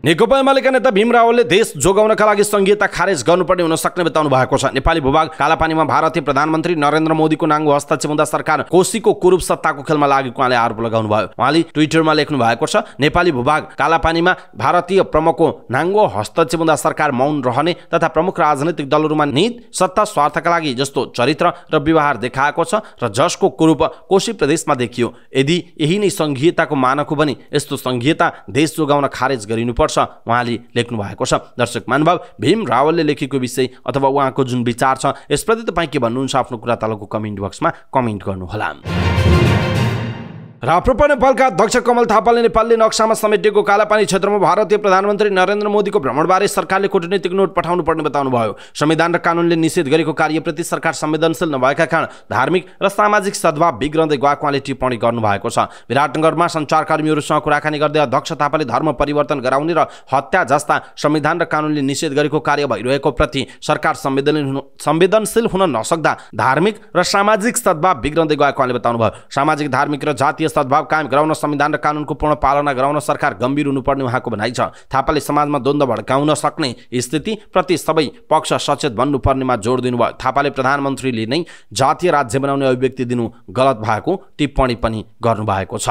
नेकपा एमालेका नेता भीम रावलले देश जोगाउनका लागि संघीयता खारेज गर्नुपर्ने हुन सक्ने बताउनु भएको छ। नेपाली भूभाग कालापानीमा भारतीय प्रधानमन्त्री नरेन्द्र मोदीको नाङ्गो हस्तक्षेप हुँदा सरकार कोशीको कुरूप सत्ताको खेलमा लागेको उहाँले आरोप लगाउनु भयो। उहाँले ट्विटरमा लेख्नु भएको छ, नेपाली भूभाग कालापानीमा भारतीय प्रमुखको नाङ्गो हस्तक्षेप हुँदा सरकार मौन रहने तथा प्रमुख राजनैतिक दलहरूमा नीत, सत्ता, स्वार्थका लागि जस्तो चरित्र र व्यवहार देखाएको छ र जसको कुरूप कोशी प्रदेशमा देखियो। यदि यही नै संघीयताको मानक हो भने यस्तो संघीयता देश जोगाउन खारेज गरिनुपर्छ उहाँले लेख्नु भएको छ। दर्शक महानुभाव, भीम रावलले लेखेको विषय अथवा उहाँको जुन विचार छ यसप्रति तपाईँ के भन्नुहुन्छ आफ्नो कुरा तलको कमेन्ट बक्समा कमेन्ट गर्नुहोला। राप्रपा नेपालका अध्यक्ष कमल थापाले नेपालले नक्सामा समेटिएको कालापानी क्षेत्रमा भारतीय प्रधानमन्त्री नरेन्द्र मोदीको भ्रमणबारे सरकारले कूटनीतिक नोट पठाउनु पर्ने बताउनु भयो। संविधान र कानुनले निषेध गरेको कार्यप्रति सरकार संवेदनशील नभएका कारण धार्मिक र सामाजिक सद्भाव बिग्रँदै गएको उहाँले टिप्पणी गर्नुभएको छ। विराटनगरमा सञ्चारकर्मीहरूसँग कुराकानी गर्दै अध्यक्ष थापाले धर्म परिवर्तन गराउने र हत्या जस्ता संविधान र कानुनले निषेध गरेको कार्य भइरहेको प्रति सरकार संवेदनशील हुन नसक्दा धार्मिक र सामाजिक सद्भाव बिग्रँदै गएको उहाँले बताउनु भयो। सामाजिक, धार्मिक र जातीय सद्भाव कायम गराउन संविधान र कानुनको पूर्ण पालना गराउन सरकार गम्भीर हुनुपर्ने उहाँको भनाइ छ। थापाले समाजमा द्वन्द्व भड्काउन सक्ने स्थिति प्रति सबै पक्ष सचेत बन्नुपर्नेमा जोड दिनुभयो। थापाले प्रधानमन्त्रीले नै जातीय राज्य बनाउने अभिव्यक्ति दिनु गलत भएको टिप्पणी पनि गर्नुभएको छ।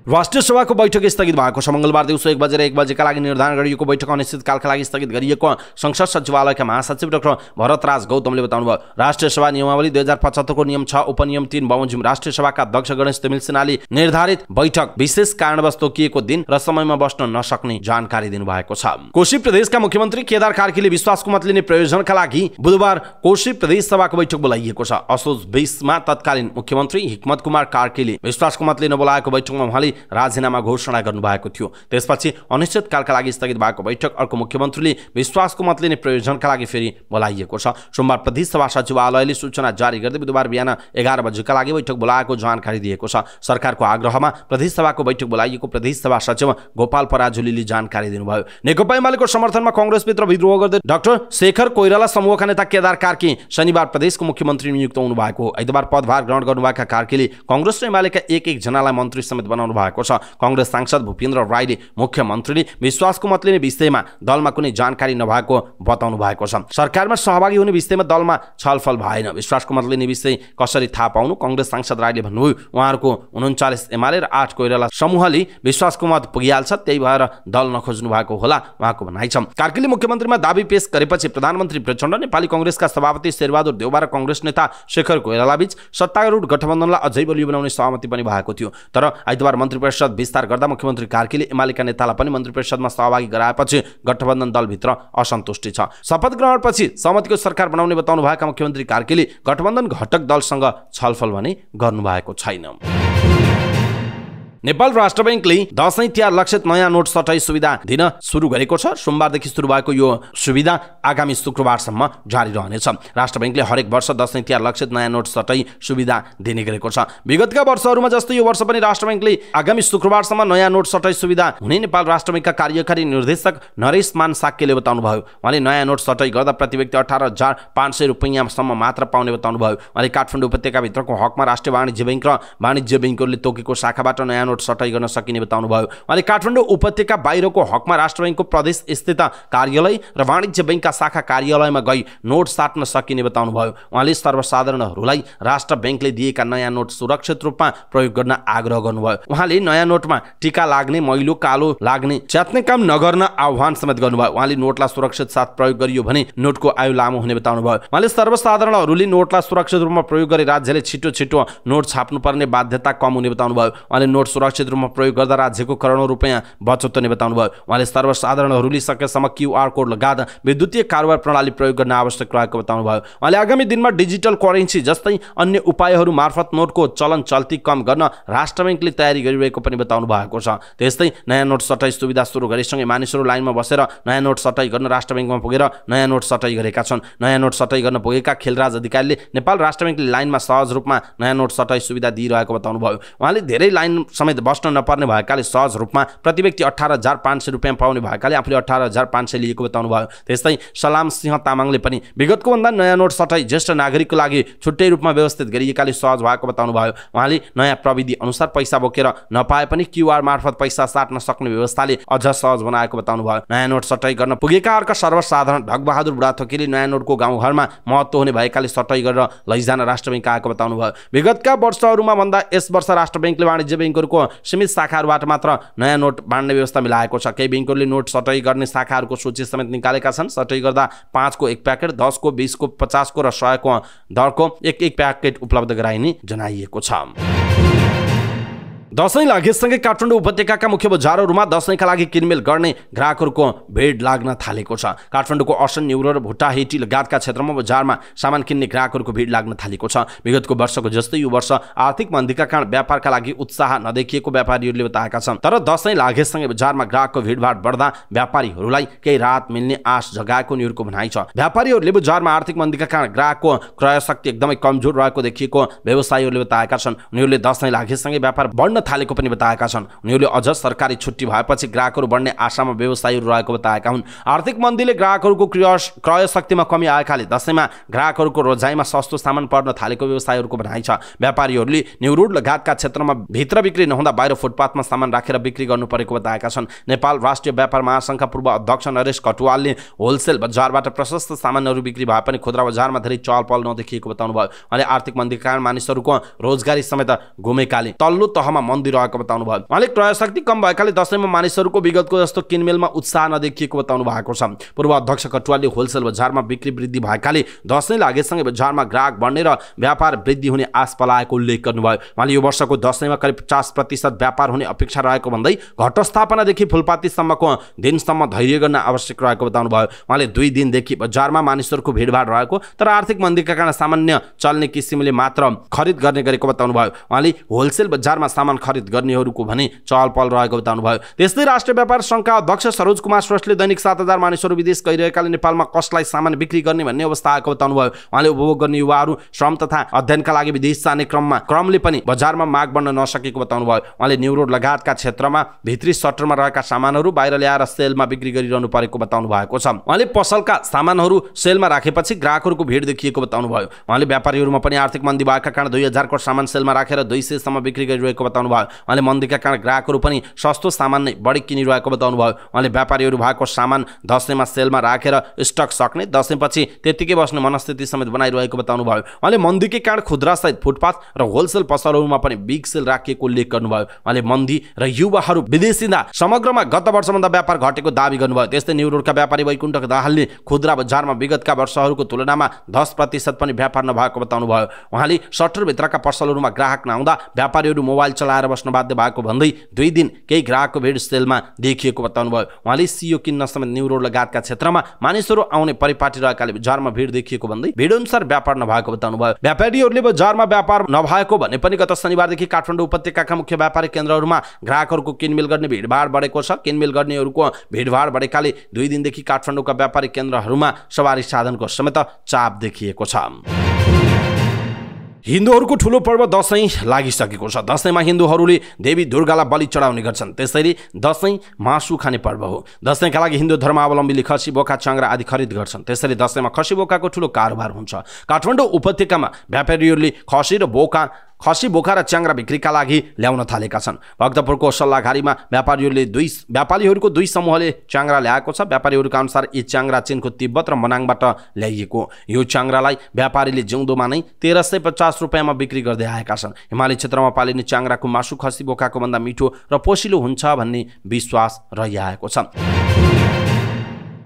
राष्ट्रिय सभाको बैठक स्थगित भएको छ। मंगलबार दिउँसो 1 बजेर 1 बजेका लागि निर्धारण गरिएको बैठक अनिश्चितकालका लागि स्थगित गरिएको संसद सचिवालयका महासचिव डाक्टर भरतराज गौतमले बताउनुभयो। राष्ट्रिय सभा नियमावली 2075 को नियम 6 उपनियम 3 बमोजिम राष्ट्रिय सभाका अध्यक्ष गणेश तिमिल सिन्हाले निर्धारित बैठक विशेष कारणवश तोकिएको दिन र समयमा बस्न नसक्ने जानकारी दिनुभएको छ। कोशी प्रदेशका मुख्यमन्त्री केदार कार्कीले विश्वासको मत लिने प्रयोजनका लागि बुधबार कोशी प्रदेश सभाको बैठक बोलाइएको छ। असोज 20 मा तत्कालीन मुख्यमन्त्री हिक्मत कुमार कार्कीले विश्वासको मत लिन बोलाएको बैठकमा उहाँले राजीनामा घोषणा गर्नुभएको थियो। त्यसपछि अनिश्चितकालका लागि स्थगित भएको बैठक अर्को मुख्यमन्त्रीले विश्वासको मत लिने प्रयोजनका लागि फेरि बोलाइएको छ। सोमबार प्रदेश सभा सचिवालयले सूचना जारी गर्दै बुधबार बिहान 11 बजेका लागि बैठक बोलाएको जानकारी दिएको छ। सरकारको आग्रहमा प्रदेश सभाको बैठक बोलाइएको प्रदेश सभा सचिव गोपाल पराजुलीले जानकारी दिनुभयो। नेकपा एमालेको समर्थनमा कांग्रेसभित्र विद्रोह गर्दै डाक्टर शेखर कोइराला समूहका नेता केदार कार्की शनिबार प्रदेशको मुख्यमन्त्री नियुक्त हुनु भएको हो। आइतबार पदभार ग्रहण गर्नुभएका कार्कीले कांग्रेस र एमालेका एक जनालाई मन्त्री समेत बनाउनु भएको छ। कांग्रेस सांसद भूपेन्द्र राईले मुख्यमन्त्रीले विश्वासको मत लिने विषयमा दलमा कुनै जानकारी नभएको बताउनु भएको छ। सरकारमा सहभागी हुने विषयमा दलमा छलफल भएन। विश्वासको मत लिने विषय कसरी थाहा पाउनु, कांग्रेस सांसद राईले भन्नुभयो। उहाँहरूको 39 एमाले र 8 कोइराला समूहले विश्वासको मत पुगिहाल्छ, त्यही भएर दल नखोज्नु भएको होला उहाँको भनाइ छ। कार्कीले मुख्यमन्त्रीमा दाबी पेश गरेपछि प्रधानमन्त्री प्रचण्ड, नेपाली कांग्रेसका सभापति शेरबहादुर देउवा र कांग्रेस नेता शेखर कोइराला बीच सत्तारूढ गठबन्धनलाई अझै बलियो बनाउने सहमति पनि भएको थियो। तर आइतबार मन्त्री परिषद विस्तार गर्दा मुख्यमन्त्री कार्कीले एमालेका नेतालाई पनि मन्त्री परिषदमा सहभागी गराएपछि गठबन्धन दलभित्र असन्तुष्टि छ। शपथ ग्रहणपछि सहमतिको सरकार बनाउने बताउनु भएका मुख्यमन्त्री कार्कीले गठबन्धन घटक दलसँग छलफल भने गर्नुभएको छैन। नेपाल राष्ट्र बैंकले दशैं तिहार लक्षित नयाँ नोट सटाई सुविधा दिन सुरु गरेको छ। सोमबारदेखि सुरु भएको यो सुविधा आगामी शुक्रबारसम्म जारी रहनेछ। राष्ट्र बैंकले हरेक वर्ष दशैं तिहार लक्षित नयाँ नोट सटाई सुविधा दिने गरेको छ। विगतका वर्षहरूमा जस्तै यो वर्ष पनि राष्ट्र बैंकले आगामी शुक्रबारसम्म नयाँ नोट सटाई सुविधा हुने नेपाल राष्ट्र बैंकका कार्यकारी निर्देशक नरेश मान साक्यले बताउनुभयो। उहाँले नयाँ नोट सटाई गर्दा प्रति व्यक्ति 18,500 रुपैयाँसम्म मात्र पाउने बताउनुभयो। उहाँले काठमाडौँ उपत्यकाभित्रको हकमा राष्ट्रिय वाणिज्य बैंक र वाणिज्य बैंकहरूले तोकेको शाखाबाट नयाँ नोट सटाई गर्न सकिने बताउनुभयो। उहाँले काठमाडौँ उपत्यका बाहिरको हकमा राष्ट्र बैंकको प्रदेश स्थित कार्यालय र वाणिज्य बैंकका शाखा कार्यालयमा गई नोट साट्न सकिने बताउनुभयो। उहाँले सर्वसाधारणहरूलाई राष्ट्र बैंकले दिएका नयाँ नोट सुरक्षित रूपमा प्रयोग गर्न आग्रह गर्नुभयो। उहाँले नयाँ नोटमा टीका लाग्ने, मैलो कालो लाग्ने, च्यात्ने काम नगर्न आह्वान समेत गर्नुभयो। उहाँले नोटलाई सुरक्षित साथ प्रयोग गरियो भने नोटको आयु लामो हुने बताउनुभयो। उहाँले सर्वसाधारणहरूले नोटलाई सुरक्षित रूपमा प्रयोग गरी राज्यले छिटो छिटो नोट छाप्नुपर्ने बाध्यता कम हुने बताउनुभयो। उहाँले नोट सुरक्षित रूपमा प्रयोग गर्दा राज्यको करोडौं रुपैयाँ बचत हुने बताउनुभयो। उहाँले सर्वसाधारणहरूले सकेसम्म QR कोड लगायत विद्युतीय कारोबार प्रणाली प्रयोग गर्न आवश्यक रहेको बताउनुभयो। उहाँले आगामी दिनमा डिजिटल करेन्सी जस्तै अन्य उपायहरू मार्फत नोटको चलन चल्ती कम गर्न राष्ट्र बैंकले तयारी गरिरहेको पनि बताउनु भएको छ। त्यस्तै नयाँ नोट सटाई सुविधा सुरु गरेसँगै मानिसहरू लाइनमा बसेर नयाँ नोट सटाई गर्न राष्ट्र बैंकमा पुगेर नयाँ नोट सटाई गरेका छन्। नयाँ नोट सटाई गर्न पुगेका खेलराज अधिकारीले नेपाल राष्ट्र बैंकले लाइनमा सहज रूपमा नयाँ नोट सटाई सुविधा दिइरहेको बताउनुभयो। उहाँले धेरै लाइन समेत बस्न नपर्ने भएकाले सहज रूपमा प्रति व्यक्ति 18,500 रुपैयाँ पाउने भएकाले आफूले 18,500 लिएको बताउनुभयो। त्यस्तै सलाम सिंह तामाङले पनि विगतको भन्दा नयाँ नोट सटाई ज्येष्ठ नागरिकको लागि छुट्टै रूपमा व्यवस्थित गरिएकाले सहज भएको बताउनुभयो। उहाँले नयाँ प्रविधि अनुसार पैसा बोकेर नपाए पनि QR मार्फत पैसा साट्न सक्ने व्यवस्थाले अझ सहज बनाएको बताउनुभयो। नयाँ नोट सटाई गर्न पुगेकाहरूका सर्वसाधारण ढकबहादुर बुढाथोकीले नयाँ नोटको गाउँघरमा महत्त्व हुने भएकाले सटाई गरेर लैजान राष्ट्र बैंक आएको बताउनुभयो। विगतका वर्षहरूमा भन्दा यस वर्ष राष्ट्र बैंकले वाणिज्य बैंकहरूको सीमित शाखाहरूबाट मात्र नयाँ नोट बाँड्ने व्यवस्था मिलाएको छ। केही बैंकहरूले नोट सटाई गर्ने शाखाहरूको सूची समेत निकालेका छन्। सटाई गर्दा 5 को 1 प्याकेट, 10 को, 20 को, 50 को र 100 को दरको एक प्याकेट उपलब्ध गराइने जनाइएको छ। दशैं लागेसँगै काठमाडौँ उपत्यकाका मुख्य बजारहरूमा दशैंका लागि किनमेल गर्ने ग्राहकहरूको भिड लाग्न थालेको छ। काठमाडौँको अर्सन, न्युरो र भुटाहेटी लगायतका क्षेत्रमा बजारमा सामान किन्ने ग्राहकहरूको भिड लाग्न थालेको छ। विगतको वर्षको जस्तै यो वर्ष आर्थिक मन्दीका कारण व्यापारका लागि उत्साह नदेखिएको व्यापारीहरूले बताएका छन्। तर दशैं लागेसँगै बजारमा ग्राहकको भिडभाड बढ्दा व्यापारीहरूलाई केही राहत मिल्ने आश जगाएको न्युरोको भनाइ छ। व्यापारीहरूले बजारमा आर्थिक मन्दीका कारण ग्राहकको क्रय शक्ति एकदमै कमजोर रहेको देखिएको व्यवसायीहरूले बताएका छन्। उनीहरूले दशैं लागेसँगै व्यापार बढ्न थालेको पनि बताएका छन्। उनीहरूले अझ सरकारी छुट्टी भएपछि ग्राहकहरू बढ्ने आशामा व्यवसायीहरू रहेको बताएका हुन्। आर्थिक मन्दीले ग्राहकहरूको क्रय शक्तिमा कमी आएकाले दशैंमा ग्राहकहरूको रोजाइमा सस्तो सामान पर्न थालेको व्यवसायीहरूको भनाइ छ। व्यापारीहरूले न्यू रोड लगायतका क्षेत्रमा भित्र बिक्री नहुँदा बाहिर फुटपाथमा सामान राखेर बिक्री गर्नु परेको बताएका छन्। नेपाल राष्ट्रिय व्यापार महासंघका पूर्व अध्यक्ष नरेश कटुवालले होलसेल बजारबाट प्रशस्त सामानहरू बिक्री भए पनि खुद्रा बजारमा धेरै चहलपहल नदेखिएको बताउनुभयो। उहाँले आर्थिक मन्दीका कारण मानिसहरूको रोजगारी समेत गुमेकाले तल्लो तहमा मन्दी रहेको बताउनुभयो। उहाँले क्रय शक्ति कम भएकाले दशैंमा मानिसहरूको विगतको जस्तो किनमेलमा उत्साह नदेखिएको बताउनु भएको छ। पूर्व अध्यक्ष कटुवालले होलसेल बजारमा बिक्री वृद्धि भएकाले दशैं लागेसँगै बजारमा ग्राहक बढ्ने र व्यापार वृद्धि हुने आश पलाएको उल्लेख गर्नुभयो। उहाँले यो वर्षको दशैंमा करिब 50% व्यापार हुने अपेक्षा रहेको भन्दै घटस्थापनादेखि फुलपातीसम्मको दिनसम्म धैर्य गर्न आवश्यक रहेको बताउनुभयो। उहाँले 2 दिनदेखि बजारमा मानिसहरूको भिडभाड रहेको तर आर्थिक मन्दीका कारण सामान्य चल्ने किसिमले मात्र खरिद गर्ने गरेको बताउनुभयो। उहाँले होलसेल बजारमा सामान खरिद गर्नेहरूको भने चहल पहल रहेको बताउनुभयो। त्यस्तै राष्ट्रिय व्यापार संघका अध्यक्ष सरोज कुमार श्रेष्ठले दैनिक 7,000 मानिसहरू विदेश गइरहेकाले नेपालमा कसलाई सामान बिक्री गर्ने भन्ने अवस्था आएको बताउनुभयो। उहाँले उपभोग गर्ने युवाहरू श्रम तथा अध्ययनका लागि विदेश जाने क्रमले पनि बजारमा माग बढ्न नसकेको बताउनुभयो। उहाँले न्यू रोड लगायतका क्षेत्रमा भित्री सटरमा रहेका सामानहरू बाहिर ल्याएर सेलमा बिक्री गरिरहनु परेको बताउनु भएको छ। उहाँले पसलका सामानहरू सेलमा राखेपछि ग्राहकहरूको भिड देखिएको बताउनुभयो। उहाँले व्यापारीहरूमा पनि आर्थिक मन्दी भएका कारण 2000 को सामान सेलमा राखेर 200 सम्म बिक्री गरिरहेको बताउनुभयो। बताउनुभयो। उहाँले मन्दीका कारण ग्राहकहरू पनि सस्तो सामान नै बढी किनिरहेको बताउनुभयो। उहाँले व्यापारीहरू भएको सामान दशैंमा सेलमा राखेर स्टक सक्ने, दशैंपछि त्यतिकै बस्ने मनस्थिति समेत बनाइरहेको बताउनुभयो। उहाँले मन्दीकै कारण खुद्रा सहित फुटपाथ र होलसेल पसलहरूमा पनि बिग सेल राखिएको उल्लेख गर्नुभयो। उहाँले मन्दी र युवाहरू विदेशिँदा समग्रमा गत वर्षभन्दा व्यापार घटेको दावी गर्नुभयो। त्यस्तै न्यू रोडका व्यापारी वैकुण्ठ दाहालले खुद्रा बजारमा विगतका वर्षहरूको तुलनामा 10% पनि व्यापार नभएको बताउनुभयो। उहाँले सटर भित्रका पसलहरूमा ग्राहक नआउँदा व्यापारीहरू मोबाइल चलाएर बस्न बाध्य भएको भन्दै 2 दिन केही ग्राहकको भिड सेलमा देखिएको बताउनुभयो। उहाँले सियो किन्न समेत न्यू रोड लगायतका क्षेत्रमा मानिसहरू आउने परिपाटी रहेकाले बजारमा भिड देखिएको भन्दै भिड अनुसार व्यापार नभएको बताउनुभयो। व्यापारीहरूले बजारमा व्यापार नभएको भने पनि गत शनिबारदेखि काठमाडौँ उपत्यकाका मुख्य व्यापारिक केन्द्रहरूमा ग्राहकहरूको किनमेल गर्ने भिडभाड बढेको छ। किनमेल गर्नेहरूको भिडभाड बढेकाले 2 दिनदेखि काठमाडौँका व्यापारिक केन्द्रहरूमा सवारी साधनको समेत चाप देखिएको छ। हिन्दूहरूको ठुलो पर्व दशैं लागिसकेको छ। दशैंमा हिन्दूहरूले देवी दुर्गालाई बलि चढाउने गर्छन्। त्यसैले दशैं मासु खाने पर्व हो। दशैंका लागि हिन्दू धर्मावलम्बीले खसी, बोका, च्याङ्ग्रा आदि खरिद गर्छन्। त्यसैले दशैंमा खसी बोकाको ठुलो कारोबार हुन्छ। काठमाडौँ उपत्यकामा व्यापारीहरूले खसी बोका र च्याङ्ग्रा बिक्रीका लागि ल्याउन थालेका छन्। भक्तपुरको सल्लाहघारीमा व्यापारीहरूको 2 समूहले च्याङ्ग्रा ल्याएको छ। व्यापारीहरूका अनुसार यी च्याङ्ग्रा चीनको तिब्बत र मनाङबाट ल्याइएको। यो च्याङ्ग्रालाई व्यापारीले जिउँदोमा नै 1350 रुपियाँमा बिक्री गर्दै आएका छन्। हिमाली क्षेत्रमा पालिने च्याङ्ग्राको मासु खसी बोकाको भन्दा मिठो र पोसिलो हुन्छ भन्ने विश्वास रहिआएको छ।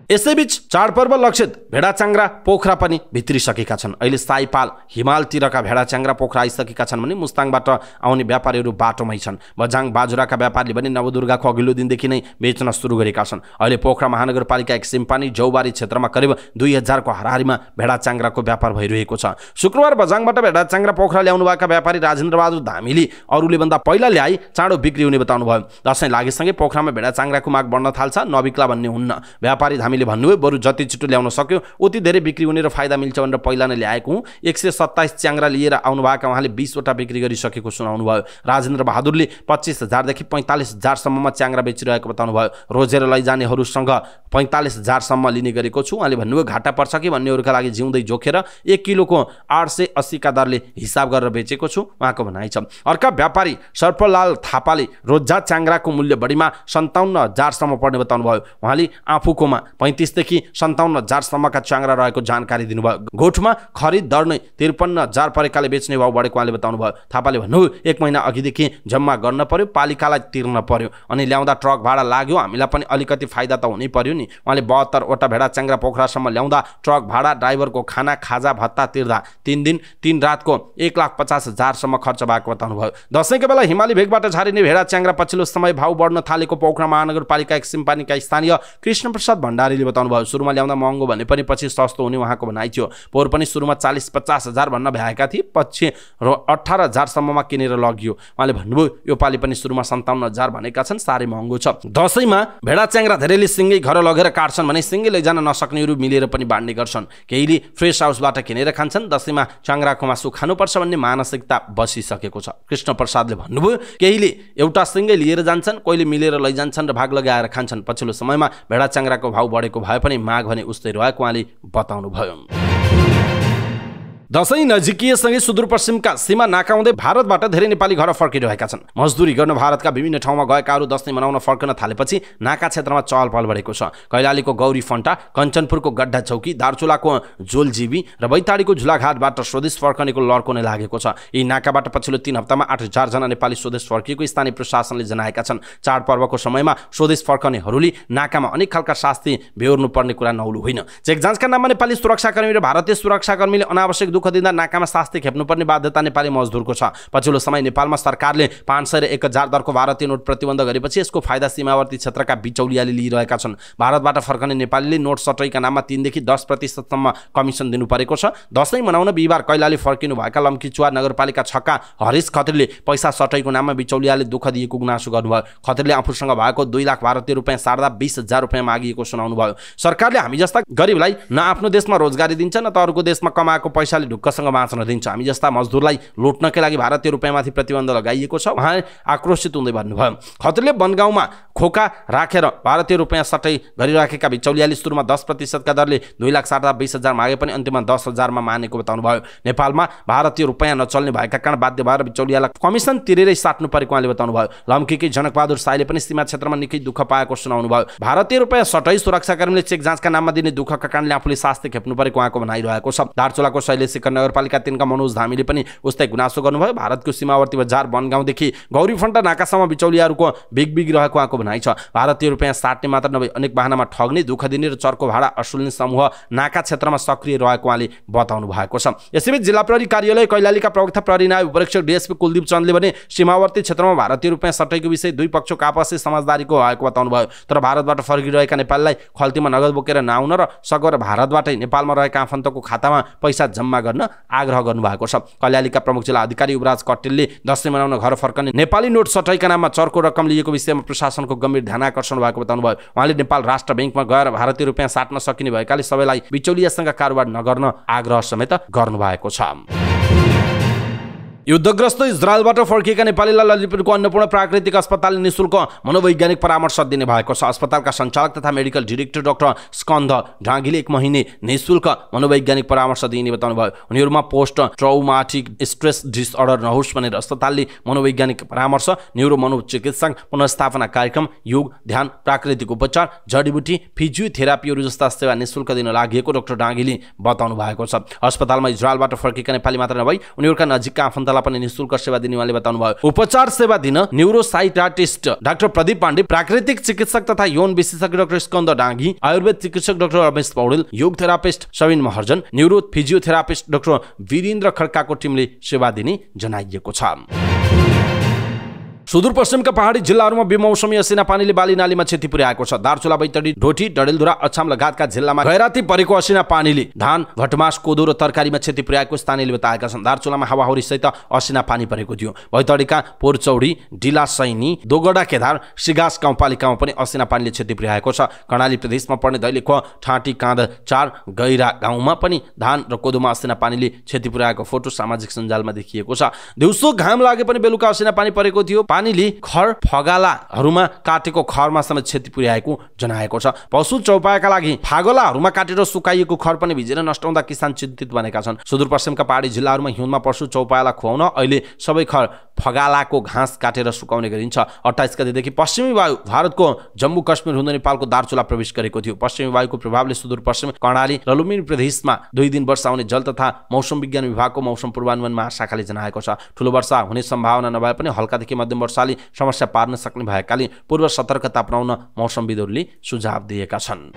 यसैबीच चाडपर्व लक्षित भेडा च्याङ्ग्रा पोखरा पनि भित्रिसकेका छन्। अहिले साइपाल हिमालतिरका भेडा च्याङ्ग्रा पोखरा आइसकेका छन् भने मुस्ताङबाट आउने व्यापारीहरू बाटोमै छन्। बझाङ बाजुराका व्यापारीले पनि नवदुर्गाको अघिल्लो दिनदेखि नै बेच्न सुरु गरेका छन्। अहिले पोखरा महानगरपालिका एक सिम्पानी जौबारी क्षेत्रमा करिब 2000 को हाराहारीमा भेडा च्याङ्ग्राको व्यापार भइरहेको छ। शुक्रबार बझाङबाट भेडा च्याङ्ग्रा पोखरा ल्याउनुभएका व्यापारी राजेन्द्र बहादुर धामीले अरूले भन्दा पहिला ल्याई चाँडो बिक्री हुने बताउनुभयो। दशैं लागेसँगै पोखरामा भेडा च्याङ्ग्राको माग बढ्न थाल्छ, नबिक्ला भन्ने हुन्न। व्यापारी धामी भन्नुभयो बरु जति छिटो ल्याउन सक्यो उति धेरै बिक्री हुने र फाइदा मिल्छ भनेर पहिला नै ल्याएको हुँ। 127 च्याङ्ग्रा लिएर आउनुभएका उहाँले 20 वटा बिक्री गरिसकेको सुनाउनुभयो। राजेन्द्र बहादुरले 25,000 देखि 45,000 सम्ममा च्याङ्ग्रा बेचिरहेको बताउनुभयो। रोजेर लैजानेहरूसँग 45,000 सम्म लिने गरेको छु। उहाँले भन्नुभयो घाटा पर्छ कि भन्नेहरूका लागि जिउँदै जोखेर 1 किलोको 880 का दरले हिसाब गरेर बेचेको छु, उहाँको भनाइ छ। अर्का व्यापारी सर्पलाल थापाले रोजा च्याङ्ग्राको मूल्य बढीमा 57,000 सम्म पर्ने बताउनुभयो। उहाँले आफूकोमा 35 देखि 57,000 सम्मका च्याङ्ग्रा रहेको जानकारी दिनुभयो। गोठमा खरिद दर नै 53,000 परेकाले बेच्ने भाउ बढेको उहाँले बताउनुभयो। थापाले भन्नुभयो 1 महिना अघिदेखि जम्मा गर्न पर्यो, पालिकालाई तिर्न पर्यो, अनि ल्याउँदा ट्रक भाडा लाग्यो, हामीलाई पनि अलिकति फाइदा त हुनै पर्यो नि। उहाँले 72 वटा भेडा च्याङ्ग्रा पोखरासम्म ल्याउँदा ट्रक भाडा, ड्राइभरको खाना, खाजा भत्ता तिर्दा 3 दिन 3 रातको 1,50,000 सम्म खर्च भएको बताउनुभयो। दशैंका बेला हिमाली भेगबाट झारिने भेडा च्याङ्ग्रा पछिल्लो समय भाउ बढ्न थालेको पोखरा महानगरपालिका एक सिम्पानीका स्थानीय कृष्णप्रसाद भण्डारीले बताउनुभयो। सुरुमा ल्याउँदा महँगो भने पनि पछि सस्तो हुने उहाँको भनाइ थियो। पोहोर पनि सुरुमा 40-50 हजार भन्न भएका थिए, पछि 18,000 सम्ममा किनेर लगियो। उहाँले भन्नुभयो यो पालि पनि सुरुमा 57,000 भनेका छन्, साह्रै महँगो छ। दशैंमा भेडा च्याङ्ग्रा धेरैले सिङ्गै घर लगेर काट्छन् भने सिङ्गै लैजान नसक्नेहरू मिलेर पनि बाँड्ने गर्छन्। केहीले फ्रेस हाउसबाट किनेर खान्छन्। दशैंमा च्याङ्ग्राको मासु खानुपर्छ भन्ने मानसिकता बसिसकेको छ। कृष्णप्रसादले भन्नुभयो केहीले एउटा सिङ्गै लिएर जान्छन्, कोहीले मिलेर लैजान्छन् र भाग लगाएर खान्छन्। पछिल्लो समयमा भेडा च्याङ्ग्राको भाउ बढेको भए पनि माग भने उस्तै रहेको उहाँले बताउनुभयो। दशैं नजिकिएसँगै सुदूरपश्चिमका सीमा नाकाउँदै भारतबाट धेरै नेपाली घर फर्किरहेका छन्। मजदुरी गर्न भारतका विभिन्न ठाउँमा गएकाहरू दशैं मनाउन फर्कन थालेपछि नाका क्षेत्रमा चहल पहल बढेको छ। कैलालीको गौरी फन्टा, कञ्चनपुरको गड्ढा चौकी, दार्चुलाको जोलजीबी र बैताडीको झुलाघाटबाट स्वदेश फर्कनेको लड्को नै लागेको छ। यी नाकाबाट पछिल्लो 3 हप्तामा 8,000 जना नेपाली स्वदेश फर्किएको स्थानीय प्रशासनले जनाएका छन्। चाडपर्वको समयमा स्वदेश फर्कनेहरूले नाकामा अनेक खालका शास्ति बेहोर्नु पर्ने कुरा नौलो होइन। चेक जाँचका नाममा नेपाली सुरक्षाकर्मी र भारतीय सुरक्षाकर्मीले अनावश्यक दुःख दिँदा नाकामा शास्ति खेप्नुपर्ने बाध्यता नेपाली मजदुरको छ। पछिल्लो समय नेपालमा सरकारले 500 र 1,000 दरको भारतीय नोट प्रतिबन्ध गरेपछि यसको फाइदा सीमावर्ती क्षेत्रका बिचौलियाले लिइरहेका छन्। भारतबाट फर्कने नेपालीले नोट सटैका नाममा 3 देखि 10% सम्म कमिसन दिनु परेको छ। दशैं मनाउन बिहिबार कैलाली फर्किनु भएका लम्कीचुवा नगरपालिका 6 का हरिश खत्रीले पैसा सटैको नाममा बिचौलियाले दुःख दिएको गुनासो गर्नुभयो। खत्रीले आफूसँग भएको 2 लाख भारतीय रुपियाँ सार्दा 20,000 रुपियाँ मागिएको सुनाउनुभयो। सरकारले हामी जस्ता गरिबलाई न आफ्नो देशमा रोजगारी दिन्छ न त अरूको देशमा कमाएको पैसाले ढुक्कसँग बाँच्न दिन्छ। हामी जस्ता मजदुरलाई लुट्नकै लागि भारतीय रुपियाँमाथि प्रतिबन्ध लगाइएको छ, उहाँ आक्रोशित हुँदै भन्नुभयो। खत्रीले बनगाउँमा खोका राखेर भारतीय रुपैयाँ सट्टै गरिराखेका बिचौलियाले सुरुमा 10% का दरले 2,20,000 मागे पनि अन्तिममा 10,000 मा मानेको बताउनुभयो। नेपालमा भारतीय रुपैयाँ नचल्ने भएका कारण बाध्य भएर बिचौलियालाई कमिसन तिरेरै साट्नु परेको उहाँले बताउनुभयो। लम्कीकै जनकबहादुर साईले पनि सीमा क्षेत्रमा निकै दुःख पाएको सुनाउनुभयो। भारतीय रुपैयाँ सट्टै सुरक्षाकर्मीले चेक जाँचका नाममा दिने दुःखका कारणले आफूले शास्ति खेप्नु परेको उहाँको भनाइरहेको छ। दार्चुलाको शैलेशेखर नगरपालिका 3 का मनोज धामीले पनि उस्तै गुनासो गर्नुभयो। भारतको सीमावर्ती बजार बनगाउँदेखि गौरीफन्टा नाकासम्म बिचौलियाहरूको बिग रहेको उहाँको भनाइ छ। भारतीय रुपैयाँ साट्ने मात्र नभई अनेक वाहनामा ठग्ने, दुःख दिने र चर्को भाडा असुल्ने समूह नाका क्षेत्रमा सक्रिय रहेको उहाँले बताउनु भएको छ। यसैबीच जिल्ला प्रहरी कार्यालय कैलालीका प्रवक्ता प्रहरी नायब उपरीक्षक डीएसपी कुलदीप चन्दले भने सीमावर्ती क्षेत्रमा भारतीय रुपैयाँ सट्टैको विषय दुई पक्षको आपसी समझदारीको भएको बताउनुभयो। तर भारतबाट फर्किरहेका नेपालीलाई खल्तीमा नगद बोकेर नआउन र सगभर भारतबाटै नेपालमा रहेका आफन्तको खातामा पैसा जम्मा गर्न आग्रह गर्नुभएको छ। कैलालीका प्रमुख जिल्ला अधिकारी युवराज कटेलले दशैं मनाउन घर फर्कने नेपाली नोट सट्टैका नाममा चर्को रकम लिएको विषयमा प्रशासनको गम्भीर ध्यानाकर्षण भएको बताउनुभयो। उहाँले नेपाल राष्ट्र बैंकमा गएर भारतीय रुपैयाँ साट्न सकिने भएकाले सबैलाई बिचौलियासँग कारोबार नगर्न आग्रह समेत गर्नुभएको छ। युद्धग्रस्त इजरायलबाट फर्किएका नेपालीलाई ललितपुरको अन्नपूर्ण प्राकृतिक अस्पतालले निःशुल्क मनोवैज्ञानिक परामर्श दिने भएको छ। अस्पतालका सञ्चालक तथा मेडिकल डाइरेक्टर डाक्टर स्कन्द ढाङ्गीले 1 महिने निःशुल्क मनोवैज्ञानिक परामर्श दिने बताउनुभयो। उनीहरूमा पोस्ट ट्रौमाटिक स्ट्रेस डिसअर्डर नहोस् भनेर अस्पतालले मनोवैज्ञानिक परामर्श, न्यूरो मनोचिकित्सक, पुनर्स्थापना कार्यक्रम, योग, ध्यान, प्राकृतिक उपचार, जडीबुटी, फिजियोथेरापीहरू जस्ता सेवा निःशुल्क दिन लागि डाक्टर ढाङ्गीले बताउनु भएको छ। अस्पतालमा इजरायलबाट फर्किएका नेपाली मात्र नभई उनीहरूका नजिकका आफन्त पनि निःशुल्क सेवा दिने उहाँले बताउनुभयो। उपचार सेवा दिन न्यूरोसाइकियाट्रिस्ट डाक्टर प्रदीप पाण्डे, प्राकृतिक चिकित्सक तथा यौन विशेषज्ञ डाक्टर स्कन्द डाङ्गी, आयुर्वेद चिकित्सक डाक्टर रमेश पौडेल, योग therapist Sabin Maharjan, neuro physiotherapist doctor Virendra खड्काको टिमले सेवा दिने जनाइएको छ। सुदूरपश्चिमका पहाडी जिल्लाहरूमा बेमौसमी असिना पानीले बाली नालीमा क्षति पुर्याएको छ। दार्चुला, बैतडी, ढोटी, डडेलधुरा, अछाम लगायतका जिल्लामा गैराती परेको असिना पानीले धान, भटमास, कोदो र तरकारीमा क्षति पुर्याएको स्थानीयले बताएका छन्। दार्चुलामा हावाहुरी सहित असिना पानी परेको थियो। बैतडीका पोरचौडी, डिलासैनी, दोगडा, केदार, सिगास गाउँपालिकामा पनि असिना पानीले क्षति पुर्याएको छ। कर्णाली प्रदेशमा पर्ने दैलेख, ठाँटी, काँध 4, गैरा गाउँमा पनि धान र कोदोमा असिना पानीले क्षति पुर्याएको फोटो सामाजिक सञ्जालमा देखिएको छ। दिउँसो घाम लागे पनि बेलुका असिना पानी परेको थियो। पानीले खर फगालाहरूमा काटेको खरमा समेत क्षति पुर्याएको जनाएको छ। पशु चौपायाका लागि फागलाहरूमा काटेर सुकाइएको खर पनि भिजेर नष्ट हुँदा किसान चिन्तित बनेका छन्। सुदूरपश्चिमका पहाडी जिल्लाहरूमा हिउँदमा पशु चौपायालाई खुवाउन अहिले सबै खर फगालाको घाँस काटेर सुकाउने गरिन्छ। 28 गतेदेखि पश्चिमी वायु भारतको जम्मू कश्मीर हुँदै नेपालको दार्चुला प्रवेश गरेको थियो। पश्चिमी वायुको प्रभावले सुदूरपश्चिम, कर्णाली र लुम्बिनी प्रदेशमा 2 दिन वर्षा हुने जल तथा मौसम विज्ञान विभागको मौसम पूर्वानुमान महाशाखाले जनाएको छ। ठूलो वर्षा हुने सम्भावना नभए पनि हल्कादेखि मध्यम वर्षाले समस्या पार्न सक्ने भएकाले पूर्व सतर्कता अपनाउन मौसमविदहरूले सुझाव दिएका छन्।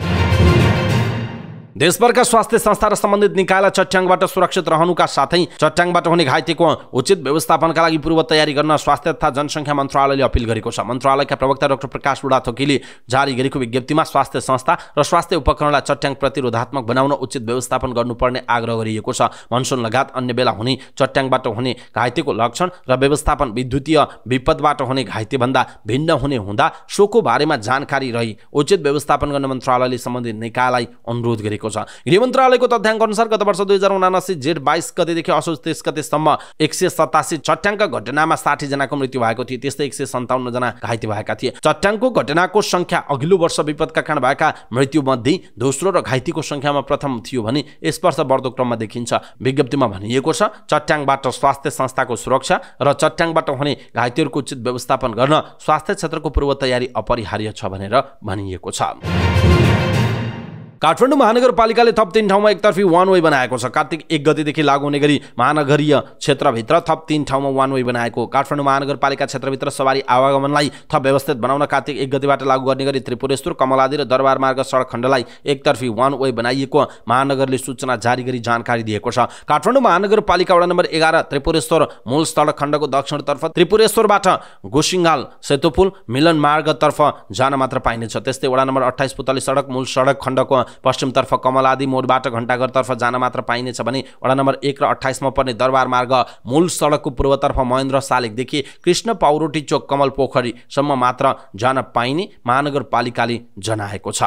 देशभरका स्वास्थ्य संस्था र सम्बन्धित निकायलाई चट्याङबाट सुरक्षित रहनुका साथै चट्याङबाट हुने घाइतेको उचित व्यवस्थापनका लागि पूर्व तयारी गर्न स्वास्थ्य तथा जनसङ्ख्या मन्त्रालयले अपिल गरेको छ। मन्त्रालयका प्रवक्ता डाक्टर प्रकाश बुढाथोकीले जारी गरेको विज्ञप्तिमा स्वास्थ्य संस्था र स्वास्थ्य उपकरणलाई चट्याङ प्रतिरोधात्मक बनाउन उचित व्यवस्थापन गर्नुपर्ने आग्रह गरिएको छ। मनसुन लगायत अन्य बेला हुने चट्याङबाट हुने घाइतेको लक्षण र व्यवस्थापन विद्युतीय विपदबाट हुने घाइतेभन्दा भिन्न हुने हुँदा सोको बारेमा जानकारी रही उचित व्यवस्थापन गर्न मन्त्रालयले सम्बन्धित निकायलाई अनुरोध गरेको छ। गृह मन्त्रालयको तथ्याङ्क अनुसार गत वर्ष 2079 जेठ 22 गतेदेखि असोज 23 गतेसम्म 187 चट्याङका घटनामा 60 जनाको मृत्यु भएको थियो। त्यस्तै 157 जना घाइते भएका थिए। चट्याङको घटनाको संख्या अघिल्लो वर्ष विपदका कारण भएका मृत्यु मध्ये दोस्रो र घाइतेको संख्यामा प्रथम थियो भने यस वर्ष बढ्दो क्रममा देखिन्छ। विज्ञप्तिमा भनिएको छ चट्याङबाट स्वास्थ्य संस्थाको सुरक्षा र चट्याङबाट हुने घाइतेहरूको उचित व्यवस्थापन गर्न स्वास्थ्य क्षेत्रको पूर्व तयारी अपरिहार्य छ भनेर भनिएको छ। काठमाडौँ महानगरपालिकाले थप 3 ठाउँमा एकतर्फी वान वे बनाएको छ। कार्तिक 1 गतेदेखि लागू हुने गरी महानगरीय क्षेत्रभित्र थप 3 ठाउँमा वान वे बनाएको। काठमाडौँ महानगरपालिका क्षेत्रभित्र सवारी आवागमनलाई थप व्यवस्थित बनाउन कार्तिक 1 गतेबाट लागू गर्ने गरी त्रिपुरेश्वर, कमलादी र दरबार मार्ग सडक खण्डलाई एकतर्फी वान वे बनाइएको महानगरले सूचना जारी गरी जानकारी दिएको छ। काठमाडौँ महानगरपालिका वडा नम्बर 11 त्रिपुरेश्वर मूल सडक खण्डको दक्षिणतर्फ त्रिपुरेश्वरबाट गोसिङ्गाल सेतुपुल मिलन मार्गतर्फ जान मात्र पाइनेछ। त्यस्तै वडा नम्बर 28 पुतली सडक मूल सडक खण्डको पश्चिमतर्फ कमलादी मोडबाट घण्टाघरतर्फ जान मात्र पाइनेछ भने वडा नम्बर 1 र 28 मा पर्ने दरबार मार्ग मूल सडकको पूर्वतर्फ महेन्द्र सालेकदेखि कृष्ण पाउरोटी चोक कमल पोखरीसम्म मात्र जान पाइने महानगरपालिकाले जनाएको छ।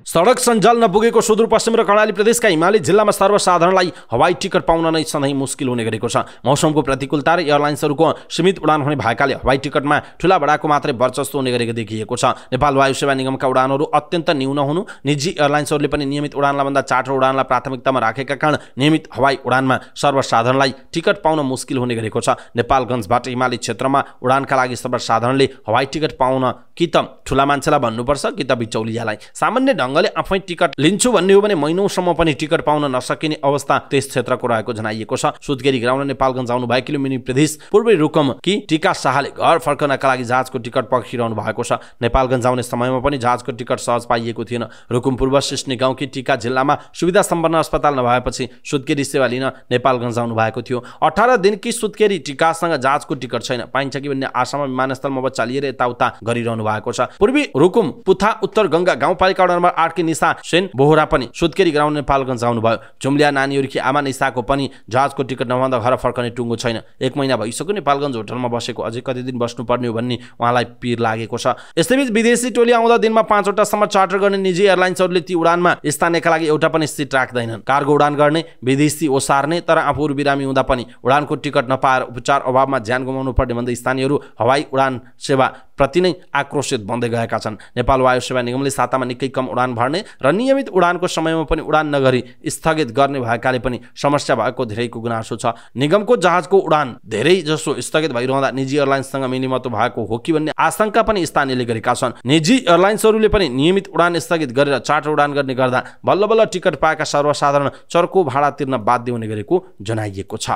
सडक सञ्जाल नपुगेको सुदूरपश्चिम र कर्णाली प्रदेशका हिमाली जिल्लामा सर्वसाधारणलाई हवाई टिकट पाउन नै सधैँ मुस्किल हुने गरेको छ। मौसमको प्रतिकूलता र एयरलाइन्सहरूको सीमित उडान हुने भएकाले हवाई टिकटमा ठुला बडाको मात्रै वर्चस्व हुने गरेको देखिएको छ। नेपाल वायु सेवा निगमका उडानहरू अत्यन्त न्यून हुनु, निजी एयरलाइन्सहरूले पनि नियमित उडानलाई भन्दा चार्टर उडानलाई प्राथमिकतामा राखेका कारण नियमित हवाई उडानमा सर्वसाधारणलाई टिकट पाउन मुस्किल हुने गरेको छ। नेपालगञ्जबाट हिमाली क्षेत्रमा उडानका लागि सर्वसाधारणले हवाई टिकट पाउन कि त ठुला मान्छेलाई भन्नुपर्छ कि त बिचौलियालाई। सामान्य ढङ्गले आफै टिकट लिन्छु भन्ने हो भने महिनौसम्म पनि टिकट पाउन नसकिने अवस्था त्यस क्षेत्रको रहेको जनाइएको छ। सुत्केरी ग्राउन्ड नेपालगञ्ज आउनु भएकोले मिनी प्रदेश पूर्वी रुकुम कि टिका शाहले घर फर्कनका लागि जहाजको टिकट पर्खिरहनु भएको छ। नेपालगञ्ज आउने समयमा पनि जहाजको टिकट सहज पाइएको थिएन। रुकुम पूर्व सिस्ने गाउँ कि टिका जिल्लामा सुविधा सम्पन्न अस्पताल नभएपछि सुत्केरी सेवा लिन नेपालगञ्ज आउनु भएको थियो। 18 दिनकी सुत्केरी टिकासँग जहाजको टिकट छैन, पाइन्छ कि भन्ने आशामा विमानस्थलमा अब चालिएर यताउता गरिरहनु भएको छ। पूर्वी रुकुम पुथा उत्तर गङ्गा गाउँपालिका वडा नम्बर 8 की निशा सेन बोहरा पनि सुत्केरी ग्राउन्ड नेपालगञ्ज आउनुभयो। जुम्लिया नानीहरूकी आमा निशाको पनि जहाजको टिकट नभन्दा घर फर्कने टुङ्गो छैन। 1 महिना भइसक्यो नेपालगञ्ज होटलमा बसेको, अझै कति दिन बस्नुपर्ने हो भन्ने उहाँलाई पीर लागेको छ। यसैबीच विदेशी टोली आउँदा दिनमा 5 वटासम्म चार्टर गर्ने निजी एयरलाइन्सहरूले ती उडानमा स्थानीयका लागि एउटा पनि सिट राख्दैनन्। कार्गो उडान गर्ने, विदेशी ओसार्ने, तर आफूहरू बिरामी हुँदा पनि उडानको टिकट नपाएर उपचार अभावमा ज्यान गुमाउनु पर्ने भन्दै स्थानीयहरू हवाई उडान सेवा प्रति नै आक्रोशित बन्दै गएका छन्। नेपाल वायु सेवा निगमले सातामा निकै कम उडान भर्ने र नियमित उडानको समयमा पनि उडान नगरी स्थगित गर्ने भएकाले पनि समस्या भएको धेरैको गुनासो छ। निगमको जहाजको उडान धेरै जसो स्थगित भइरहँदा निजी एयरलाइन्ससँग मिलिमतो भएको हो कि भन्ने आशंका पनि स्थानीयले गरेका छन्। निजी एयरलाइन्सहरूले पनि नियमित उडान स्थगित गरेर चार्टर उडान गर्ने गर्दा बल्ल बल्ल टिकट पाएका सर्वसाधारण चर्को भाडा तिर्न बाध्य हुने गरेको जनाइएको छ।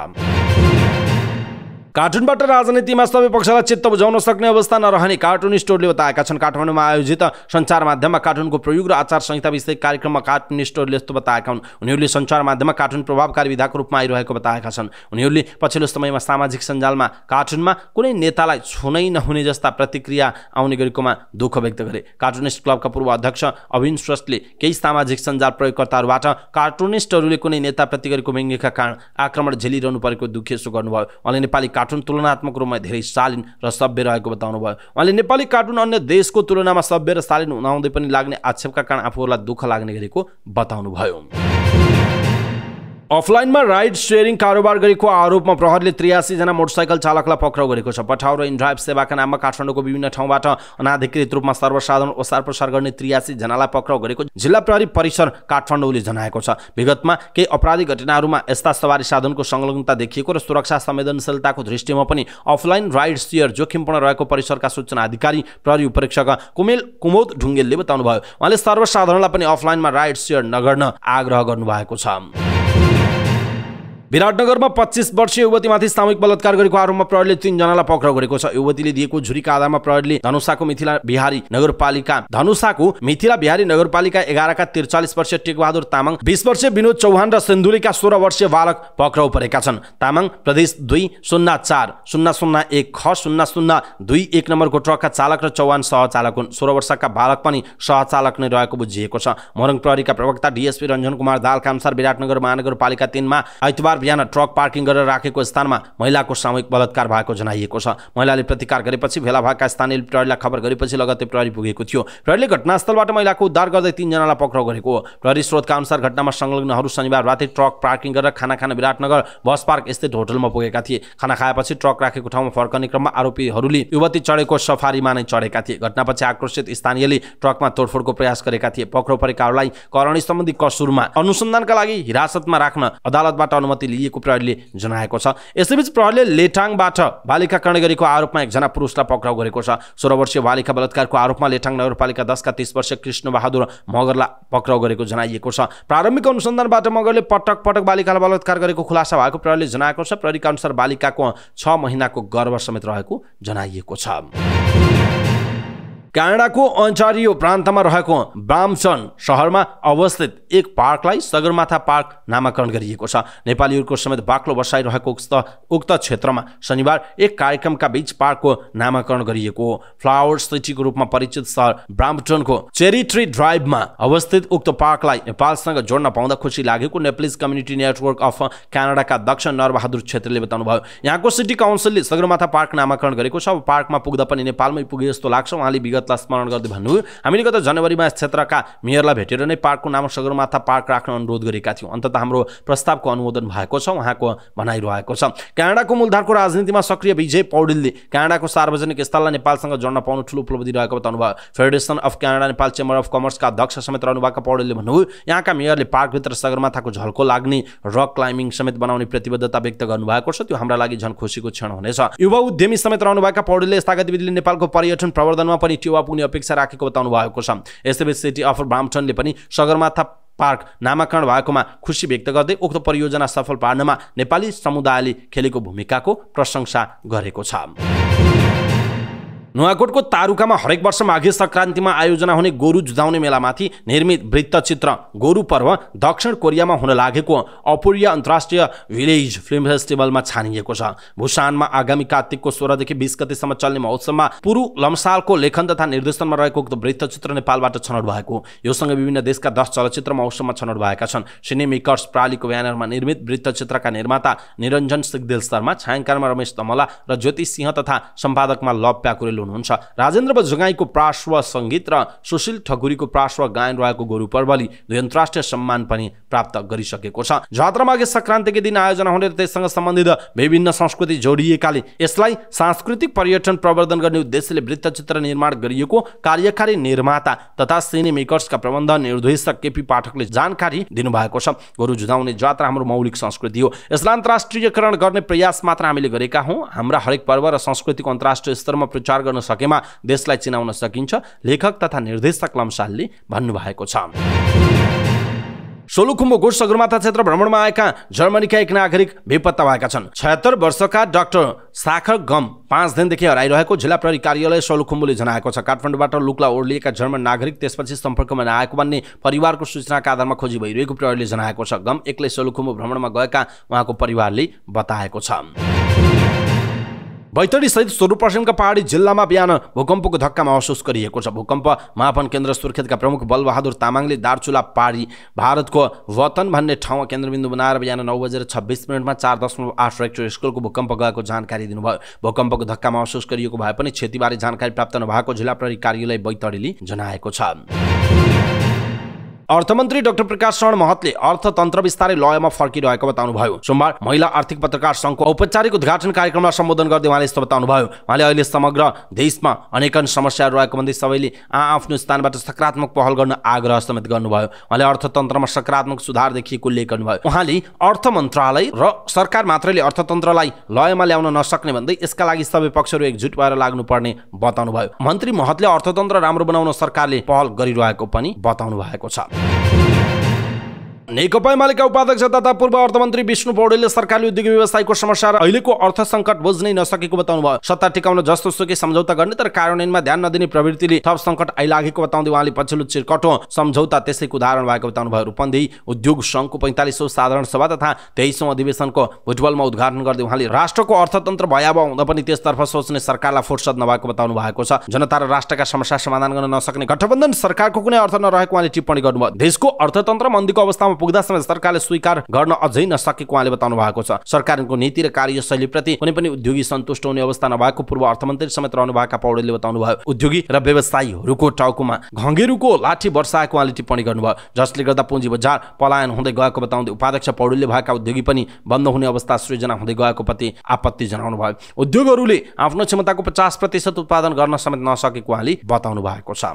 कार्टुनबाट राजनीतिमा सबै पक्षलाई चित्त बुझाउन सक्ने अवस्था नरहने कार्टुन स्टोरले बताएका छन्। काठमाडौँमा आयोजित सञ्चार माध्यममा कार्टुनको प्रयोग र आचार संहिता विषयक कार्यक्रममा कार्टुन स्टोरले यस्तो बताएका हुन्। उनीहरूले सञ्चार माध्यममा कार्टुन प्रभावकारी विधाको रूपमा आइरहेको बताएका छन्। उनीहरूले पछिल्लो समयमा सामाजिक सञ्जालमा कार्टुनमा कुनै नेतालाई छुनै नहुने जस्ता प्रतिक्रिया आउने गरेकोमा दुःख व्यक्त गरे। कार्टुनिस्ट क्लबका पूर्व अध्यक्ष अभिन श्रेष्ठले केही सामाजिक सञ्जाल प्रयोगकर्ताहरूबाट कार्टुनिस्टहरूले कुनै नेताप्रति गरेको व्यङ्ग्यका कारण आक्रमण झेलिरहनु परेको दुखेसो गर्नुभयो। उहाँले नेपाली कार्टुन तुलनात्मक रूपमा धेरै शालीन र सभ्य रहेको बताउनु भयो। उहाँले नेपाली कार्टुन अन्य देशको तुलनामा सभ्य र शालीन हुँदाहुँदै पनि लाग्ने आक्षेपका कारण आफूहरूलाई दुःख लाग्ने गरेको बताउनु भयो। अफलाइनमा राइड शेयरिङ कारोबार गरेको आरोपमा प्रहरीले 83 जना मोटरसाइकल चालकलाई पक्राउ गरेको छ। पठाउ र इनड्राइभ सेवाका नाममा काठमाडौँको विभिन्न ठाउँबाट अनाधिकृत रूपमा सर्वसाधारण ओसार प्रसार गर्ने 83 जनालाई पक्राउ गरेको जिल्ला प्रहरी परिसर काठमाडौँले जनाएको छ। विगतमा केही अपराधिक घटनाहरूमा यस्ता सवारी साधनको संलग्नता देखिएको र सुरक्षा संवेदनशीलताको दृष्टिमा पनि अफलाइन राइड शेयर जोखिमपूर्ण रहेको परिसरका सूचना अधिकारी प्रहरी उपरीक्षक कुमोद ढुङ्गेलले बताउनु भयो। उहाँले सर्वसाधारणलाई पनि अफलाइनमा राइड शेयर नगर्न आग्रह गर्नुभएको छ। विराटनगरमा 25 वर्षीय युवतीमाथि सामूहिक बलात्कार गरेको आरोपमा प्रहरीले 3 जनालाई पक्राउ गरेको छ। युवतीले दिएको झुरीका आधारमा प्रहरीले धनुषाको मिथिला बिहारी नगरपालिका 11 का 43 वर्षीय टेकबहादुर तामाङ, 20 वर्षीय विनोद चौहान र सिन्धुलीका 16 वर्षीय बालक पक्राउ परेका छन्। तामाङ प्रदेश 204-001 ख 0021 नम्बरको ट्रकका चालक र चौहान सहचालक हुन्। 16 वर्षका बालक पनि सहचालक नै रहेको बुझिएको छ। मोरङ प्रहरीका प्रवक्ता डीएसपी रञ्जन कुमार दालका अनुसार विराटनगर महानगरपालिका 3 मा आइतबार बिहान ट्रक पार्किङ गरेर राखेको स्थानमा महिलाको सामूहिक बलात्कार भएको जनाइएको छ। महिलाले प्रतिकार गरेपछि भेला भएका स्थानीयले प्रहरीलाई खबर गरेपछि लगत्तै प्रहरी पुगेको थियो। प्रहरीले घटनास्थलबाट महिलाको उद्धार गर्दै 3 जनालाई पक्राउ गरेको हो। प्रहरी स्रोतका अनुसार घटनामा संलग्नहरू शनिबार राति ट्रक पार्किङ गरेर खाना खान विराटनगर बस पार्क स्थित होटलमा पुगेका थिए। खाना खाएपछि ट्रक राखेको ठाउँमा फर्कने क्रममा आरोपीहरूले युवती चढेको सफारीमा नै चढेका थिए। घटनापछि आक्रोशित स्थानीयले ट्रकमा तोडफोडको प्रयास गरेका थिए। पक्राउ परेकाहरूलाई करणी सम्बन्धी कसुरमा अनुसन्धानका लागि हिरासतमा राख्न अदालतबाट अनुमति लिएको प्रहरीले जनाएको छ। यसैबीच प्रहरीले लेटाङबाट बालिका कर्ण गरेको आरोपमा 1 जना पुरुषलाई पक्राउ गरेको छ। 16 वर्षीय बालिका बलात्कारको आरोपमा लेटाङ नगरपालिका 10 का 30 वर्षीय कृष्ण बहादुर मगरलाई पक्राउ गरेको जनाइएको छ। प्रारम्भिक अनुसन्धानबाट मगरले पटक पटक बालिकालाई बलात्कार गरेको खुलासा भएको प्रहरीले जनाएको छ। प्रहरीका अनुसार बालिकाको 6 महिनाको गर्भ समेत रहेको जनाइएको छ। क्यानाडाको ओन्टारियो प्रान्तमा रहेको ब्राम्पटन शहरमा अवस्थित एक पार्कलाई सगरमाथा पार्क नामाकरण गरिएको छ। नेपालीहरूको समेत बाक्लो बसाइरहेको उक्त क्षेत्रमा शनिबार एक कार्यक्रमका बीच पार्कको नामाकरण गरिएको हो। फ्लावर सिटीको रूपमा परिचित सहर ब्राम्पटनको चेरी ट्री ड्राइभमा अवस्थित उक्त पार्कलाई नेपालसँग जोड्न पाउँदा खुसी लागेको नेप्लिज कम्युनिटी नेटवर्क अफ क्यानाडाका अध्यक्ष नरबहादुर छेत्रीले बताउनुभयो। यहाँको सिटी काउन्सिलले सगरमाथा पार्क नामाकरण गरेको छ। पार्कमा पुग्दा पनि नेपालमै पुगे जस्तो लाग्छ। उहाँले विगत विगतलाई स्मरण गर्दै भन्नुभयो, हामीले गत जनवरीमा यस क्षेत्रका मेयरलाई भेटेर नै पार्कको नाम सगरमाथा पार्क राख्न अनुरोध गरेका थियौँ। अन्ततः हाम्रो प्रस्तावको अनुमोदन भएको छ, उहाँको भनाइरहेको छ। क्यानाडाको मूलधारको राजनीतिमा सक्रिय विजय पौडेलले क्यानाडाको सार्वजनिक स्थललाई नेपालसँग जोड्न पाउनु ठूलो उपलब्धि रहेको बताउनुभयो। Federation of Canada Nepal chamber of कमर्सका अध्यक्ष समेत रहनुभएका पौडेलले भन्नुभयो, यहाँका मेयरले पार्कभित्र सगरमाथाको झल्को लाग्ने रक क्लाइम्बिङ समेत बनाउने प्रतिबद्धता व्यक्त गर्नुभएको छ। त्यो हाम्रा लागि झन् खुसीको क्षण हुनेछ। युवा उद्यमी समेत रहनुभएका पौडेलले यस्ता गतिविधिले नेपालको पर्यटन प्रवर्धनमा पनि टेवा पुग्ने अपेक्षा राखेको बताउनु भएको छ। यसैबीच सिटी अफ ब्राम्पटनले पनि सगरमाथा पार्क नामाकरण भएकोमा खुसी व्यक्त गर्दै उक्त परियोजना सफल पार्नमा नेपाली समुदायले खेलेको भूमिकाको प्रशंसा गरेको छ। नुवाकोटको तारुकामा हरेक वर्ष माघे संक्रान्तिमा आयोजना हुने गोरु जुधाउने मेलामाथि निर्मित वृत्तचित्र गोरु पर्व दक्षिण कोरियामा हुन लागेको अपुर्या अन्तर्राष्ट्रिय भिलेज फिल्म फेस्टिभलमा छानिएको छ। भुसानमा आगामी कार्तिकको 16 देखि 20 गतेसम्म चल्ने महोत्सवमा पुरु लम्सालको लेखन तथा निर्देशनमा रहेको उक्त वृत्तचित्र नेपालबाट छनौट भएको। यो सँगै विभिन्न देशका 10 चलचित्र महोत्सवमा छनौट भएका छन्। सिनेमेकर्स प्रालीको ब्यानरमा निर्मित वृत्तचित्रका निर्माता निरञ्जन सिगदेल शर्मा, छायाङ्कनमा रमेश तमला र ज्योति सिंह तथा सम्पादकमा लभ प्याकुरेल हुनुहुन्छ। राजेन्द्र बजुगाईको पार्श्व संगीत र सुशील ठकुरीको पार्श्व गायन रहेको गोरु पर्वले 2 अन्तर्राष्ट्रिय सम्मान पनि प्राप्त गरिसकेको छ। जात्रा माघे संक्रान्तिकै दिन आयोजना हुने र त्यससँग सम्बन्धित विभिन्न संस्कृति जोडिएकाले यसलाई सांस्कृतिक पर्यटन प्रवर्धन गर्ने उद्देश्यले वृत्तचित्र निर्माण गरिएको कार्यकारी निर्माता तथा सिनेमेकर्सका प्रबन्ध निर्देशक केपी पाठकले जानकारी दिनुभएको छ। गोरु जुधाउने जात्रा हाम्रो मौलिक संस्कृति हो। यसलाई अन्तर्राष्ट्रियकरण गर्ने प्रयास मात्र हामीले गरेका हौं। हाम्रा हरेक पर्व र संस्कृतिको अन्तर्राष्ट्रिय स्तरमा प्रचार गर्न सकेमा देशलाई चिनाउन सकिन्छ, लेखक तथा निर्देशक लम्सालले भन्नुभएको छ। सोलुखुम्बु गोठ सगरमाथा क्षेत्र भ्रमणमा आएका जर्मनीका एक नागरिक बेपत्ता भएका छन्। 76 वर्षका डाक्टर साखर गम 5 दिनदेखि हराइरहेको जिल्ला प्रहरी कार्यालय सोलुखुम्बुले जनाएको छ। काठमाडौँबाट लुक्ला ओर्लिएका जर्मन नागरिक त्यसपछि सम्पर्कमा नआएको भन्ने परिवारको सूचनाका आधारमा खोजी भइरहेको प्रहरीले जनाएको छ। गम एक्लै सोलुखुम्बु भ्रमणमा गएका उहाँको परिवारले बताएको छ। बैतडी सहित सुदूरपश्चिमका पहाडी जिल्लामा बिहान भूकम्पको धक्का महसुस गरिएको छ। भूकम्प मापन केन्द्र सुर्खेतका प्रमुख बलबहादुर तामाङले दार्चुला पहाडी भारतको वतन भन्ने ठाउँमा केन्द्रबिन्दु बनाएर बिहान 9:26 4.8 रेक्टर स्केलको भूकम्प गएको जानकारी दिनुभयो। भूकम्पको धक्का महसुस गरिएको भए पनि क्षतिबारे जानकारी प्राप्त नभएको जिल्ला प्रहरी कार्यालय बैतडीले जनाएको छ। अर्थमन्त्री डाक्टर प्रकाश शरण महतले अर्थतन्त्र बिस्तारै लयमा फर्किरहेको बताउनुभयो। सोमबार महिला आर्थिक पत्रकार संघको औपचारिक उद्घाटन कार्यक्रमलाई सम्बोधन गर्दै उहाँले यस्तो बताउनुभयो। उहाँले अहिले समग्र देशमा अनेकन समस्याहरू रहेको भन्दै सबैले आफ्नो स्थानबाट सकारात्मक पहल गर्न आग्रह समेत गर्नुभयो। उहाँले अर्थतन्त्रमा सकारात्मक सुधार देखिएको उल्लेख गर्नुभयो। उहाँले अर्थ मन्त्रालय र सरकार मात्रैले अर्थतन्त्रलाई लयमा ल्याउन नसक्ने भन्दै यसका लागि सबै पक्षहरू एकजुट भएर लाग्नुपर्ने बताउनुभयो। मन्त्री महतले अर्थतन्त्र राम्रो बनाउन सरकारले पहल गरिरहेको पनि बताउनु भएको छ। नेकपा एमालेका उपाध्यक्ष तथा पूर्व अर्थमन्त्री विष्णु पौडेलले सरकारले उद्योगी व्यवसायको समस्या र अहिलेको अर्थ सङ्कट बुझ्नै नसकेको बताउनुभयो। सत्ता टिकाउन जस्तो सुकै सम्झौता गर्ने तर कार्यान्वयनमा ध्यान नदिने प्रवृत्तिले थप सङ्कट आइलागेको बताउँदै उहाँले पछिल्लो चिरकटो सम्झौता त्यसैको उदाहरण भएको बताउनुभयो। रूपन्देही उद्योग सङ्घको 45औं साधारण सभा तथा 23औं अधिवेशनको भुटबलमा उद्घाटन गर्दै उहाँले राष्ट्रको अर्थतन्त्र भयावह हुँदा पनि त्यसतर्फ सोच्ने सरकारलाई फुर्सद नभएको बताउनु भएको छ। जनता र राष्ट्रका समस्या समाधान गर्न नसक्ने गठबन्धन सरकारको कुनै अर्थ नरहेको उहाँले टिप्पणी गर्नुभयो। देशको अर्थतन्त्र मन्दीको अवस्थामा पुग्दा समेत सरकारले स्वीकार गर्न अझै नसकेको उहाँले बताउनु भएको छ। सरकारको नीति र कार्यशैलीप्रति कुनै पनि उद्योगी सन्तुष्ट हुने अवस्था नभएको पूर्व अर्थमन्त्री समेत रहनुभएका पौडेलले बताउनुभयो। उद्योगी र व्यवसायीहरूको टाउकोमा घँगेरुको लाठी वर्षाएको उहाँले टिप्पणी गर्नुभयो, जसले गर्दा पुँजी बजार पलायन हुँदै गएको बताउँदै उपाध्यक्ष पौडेलले भएका उद्योगी पनि बन्द हुने अवस्था सृजना हुँदै गएको प्रति आपत्ति जनाउनु भयो। उद्योगहरूले आफ्नो क्षमताको 50% उत्पादन गर्न समेत नसकेको उहाँले बताउनु भएको छ।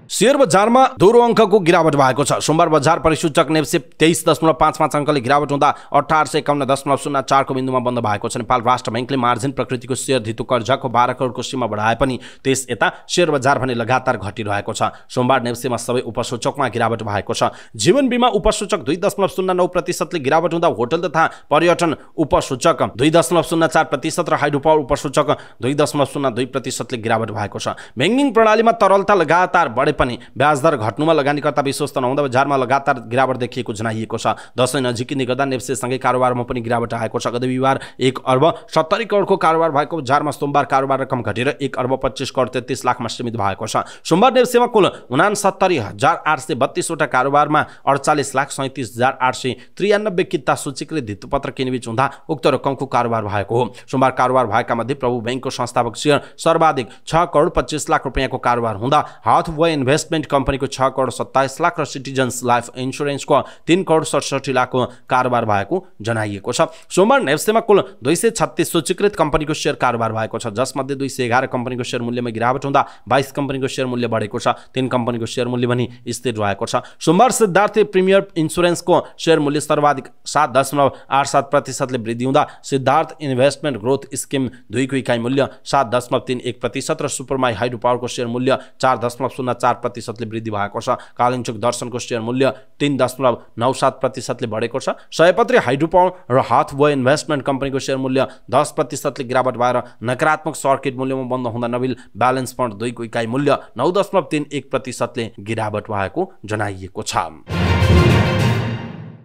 शेयर बजारमा दोहोरो अङ्कको गिरावट भएको छ। सोमबार बजार परिसूचक नेप्से 23.55 अङ्कले गिरावट हुँदा 1851.04 को बिन्दुमा बन्द भएको छ। नेपाल राष्ट्र बैंकले मार्जिन प्रकृतिको शेयर धितो कर्जाको 12 करोडको सीमा बढाए पनि त्यस यता शेयर बजार भने लगातार घटिरहेको छ। सोमबार नेप्सेमा सबै उपसूचकमा गिरावट भएको छ। जीवन बीमा उपसूचक 2.09% ले गिरावट हुँदा होटल तथा पर्यटन उपसूचक 2.04% र हाइड्रोपावर उपसूचक 2.02% ले गिरावट भएको छ। बैंकिङ प्रणालीमा तरलता लगातार बढे पनि ब्याज दर घट्नुमा लगानीकर्ता विश्वस्त नहुँदा बजारमा लगातार गिरावट देखिएको जनाइएको छ। दशैं नजिकिँदै गर्दा नेप्सेसँगै कारोबारमा पनि गिरावट आएको छ। गत बिहिबार 1 अर्ब 70 करोडको कारोबार भएको बजारमा सोमबार कारोबार रकम घटेर 1 अर्ब 25 करोड 33 लाखमा सीमित भएको छ। सोमबार नेप्सेमा कुल 69,832 वटा कारोबारमा 48,37,893 किता सूचीकृत धितोपत्र किनेबिच हुँदा उक्त रकमको कारोबार भएको हो। सोमबार कारोबार भएका मध्ये प्रभु बैंकको संस्थापक शेयर सर्वाधिक 6 करोड 25 लाख रुपैयाँको कारोबार हुँदा हाथवे इन्भेस्टमेन्ट कंपनीको 6 करोड 27 लाख र सिटिजन्स लाइफ इन्स्योरेन्सको 3 करोड 67 लाखको कारोबार भएको जनाइएको छ। सोमबार नेप्सेमा कुल 236 सूचीकृत कंपनीको शेयर कारोबार भएको छ, जसमध्ये 211 कंपनीको शेयर मूल्यमा गिरावट हुँदा 22 कंपनीको शेयर मूल्य बढेको छ। 3 कंपनीको शेयर मूल्य पनि स्थिर रहेको छ। सोमबार सिद्धार्थ प्रिमियर इन्स्योरेन्सको शेयर मूल्य सर्वाधिक 7.87% ले वृद्धि हुँदा सिद्धार्थ इन्भेस्टमेन्ट ग्रोथ स्किम 2 को इकाइ मूल्य 7.31% र सुपरमाई हाइड्रो पावरको शेयर मूल्य 4.04% ले वृद्धि भएको छ। कालिन्चोक दर्शनको शेयर मूल्य 3.97% ले बढेको छ। सयपत्री हाइड्रो पावर र हाथवे इन्भेस्टमेन्ट कंपनीको शेयर मूल्य 10% ले गिरावट भएर नकारात्मक सर्किट मूल्यमा बन्द हुँदा नबिल ब्यालेन्स फन्ड 2 को इकाइ मूल्य 9.31% ले गिरावट भएको जनाइएको छ।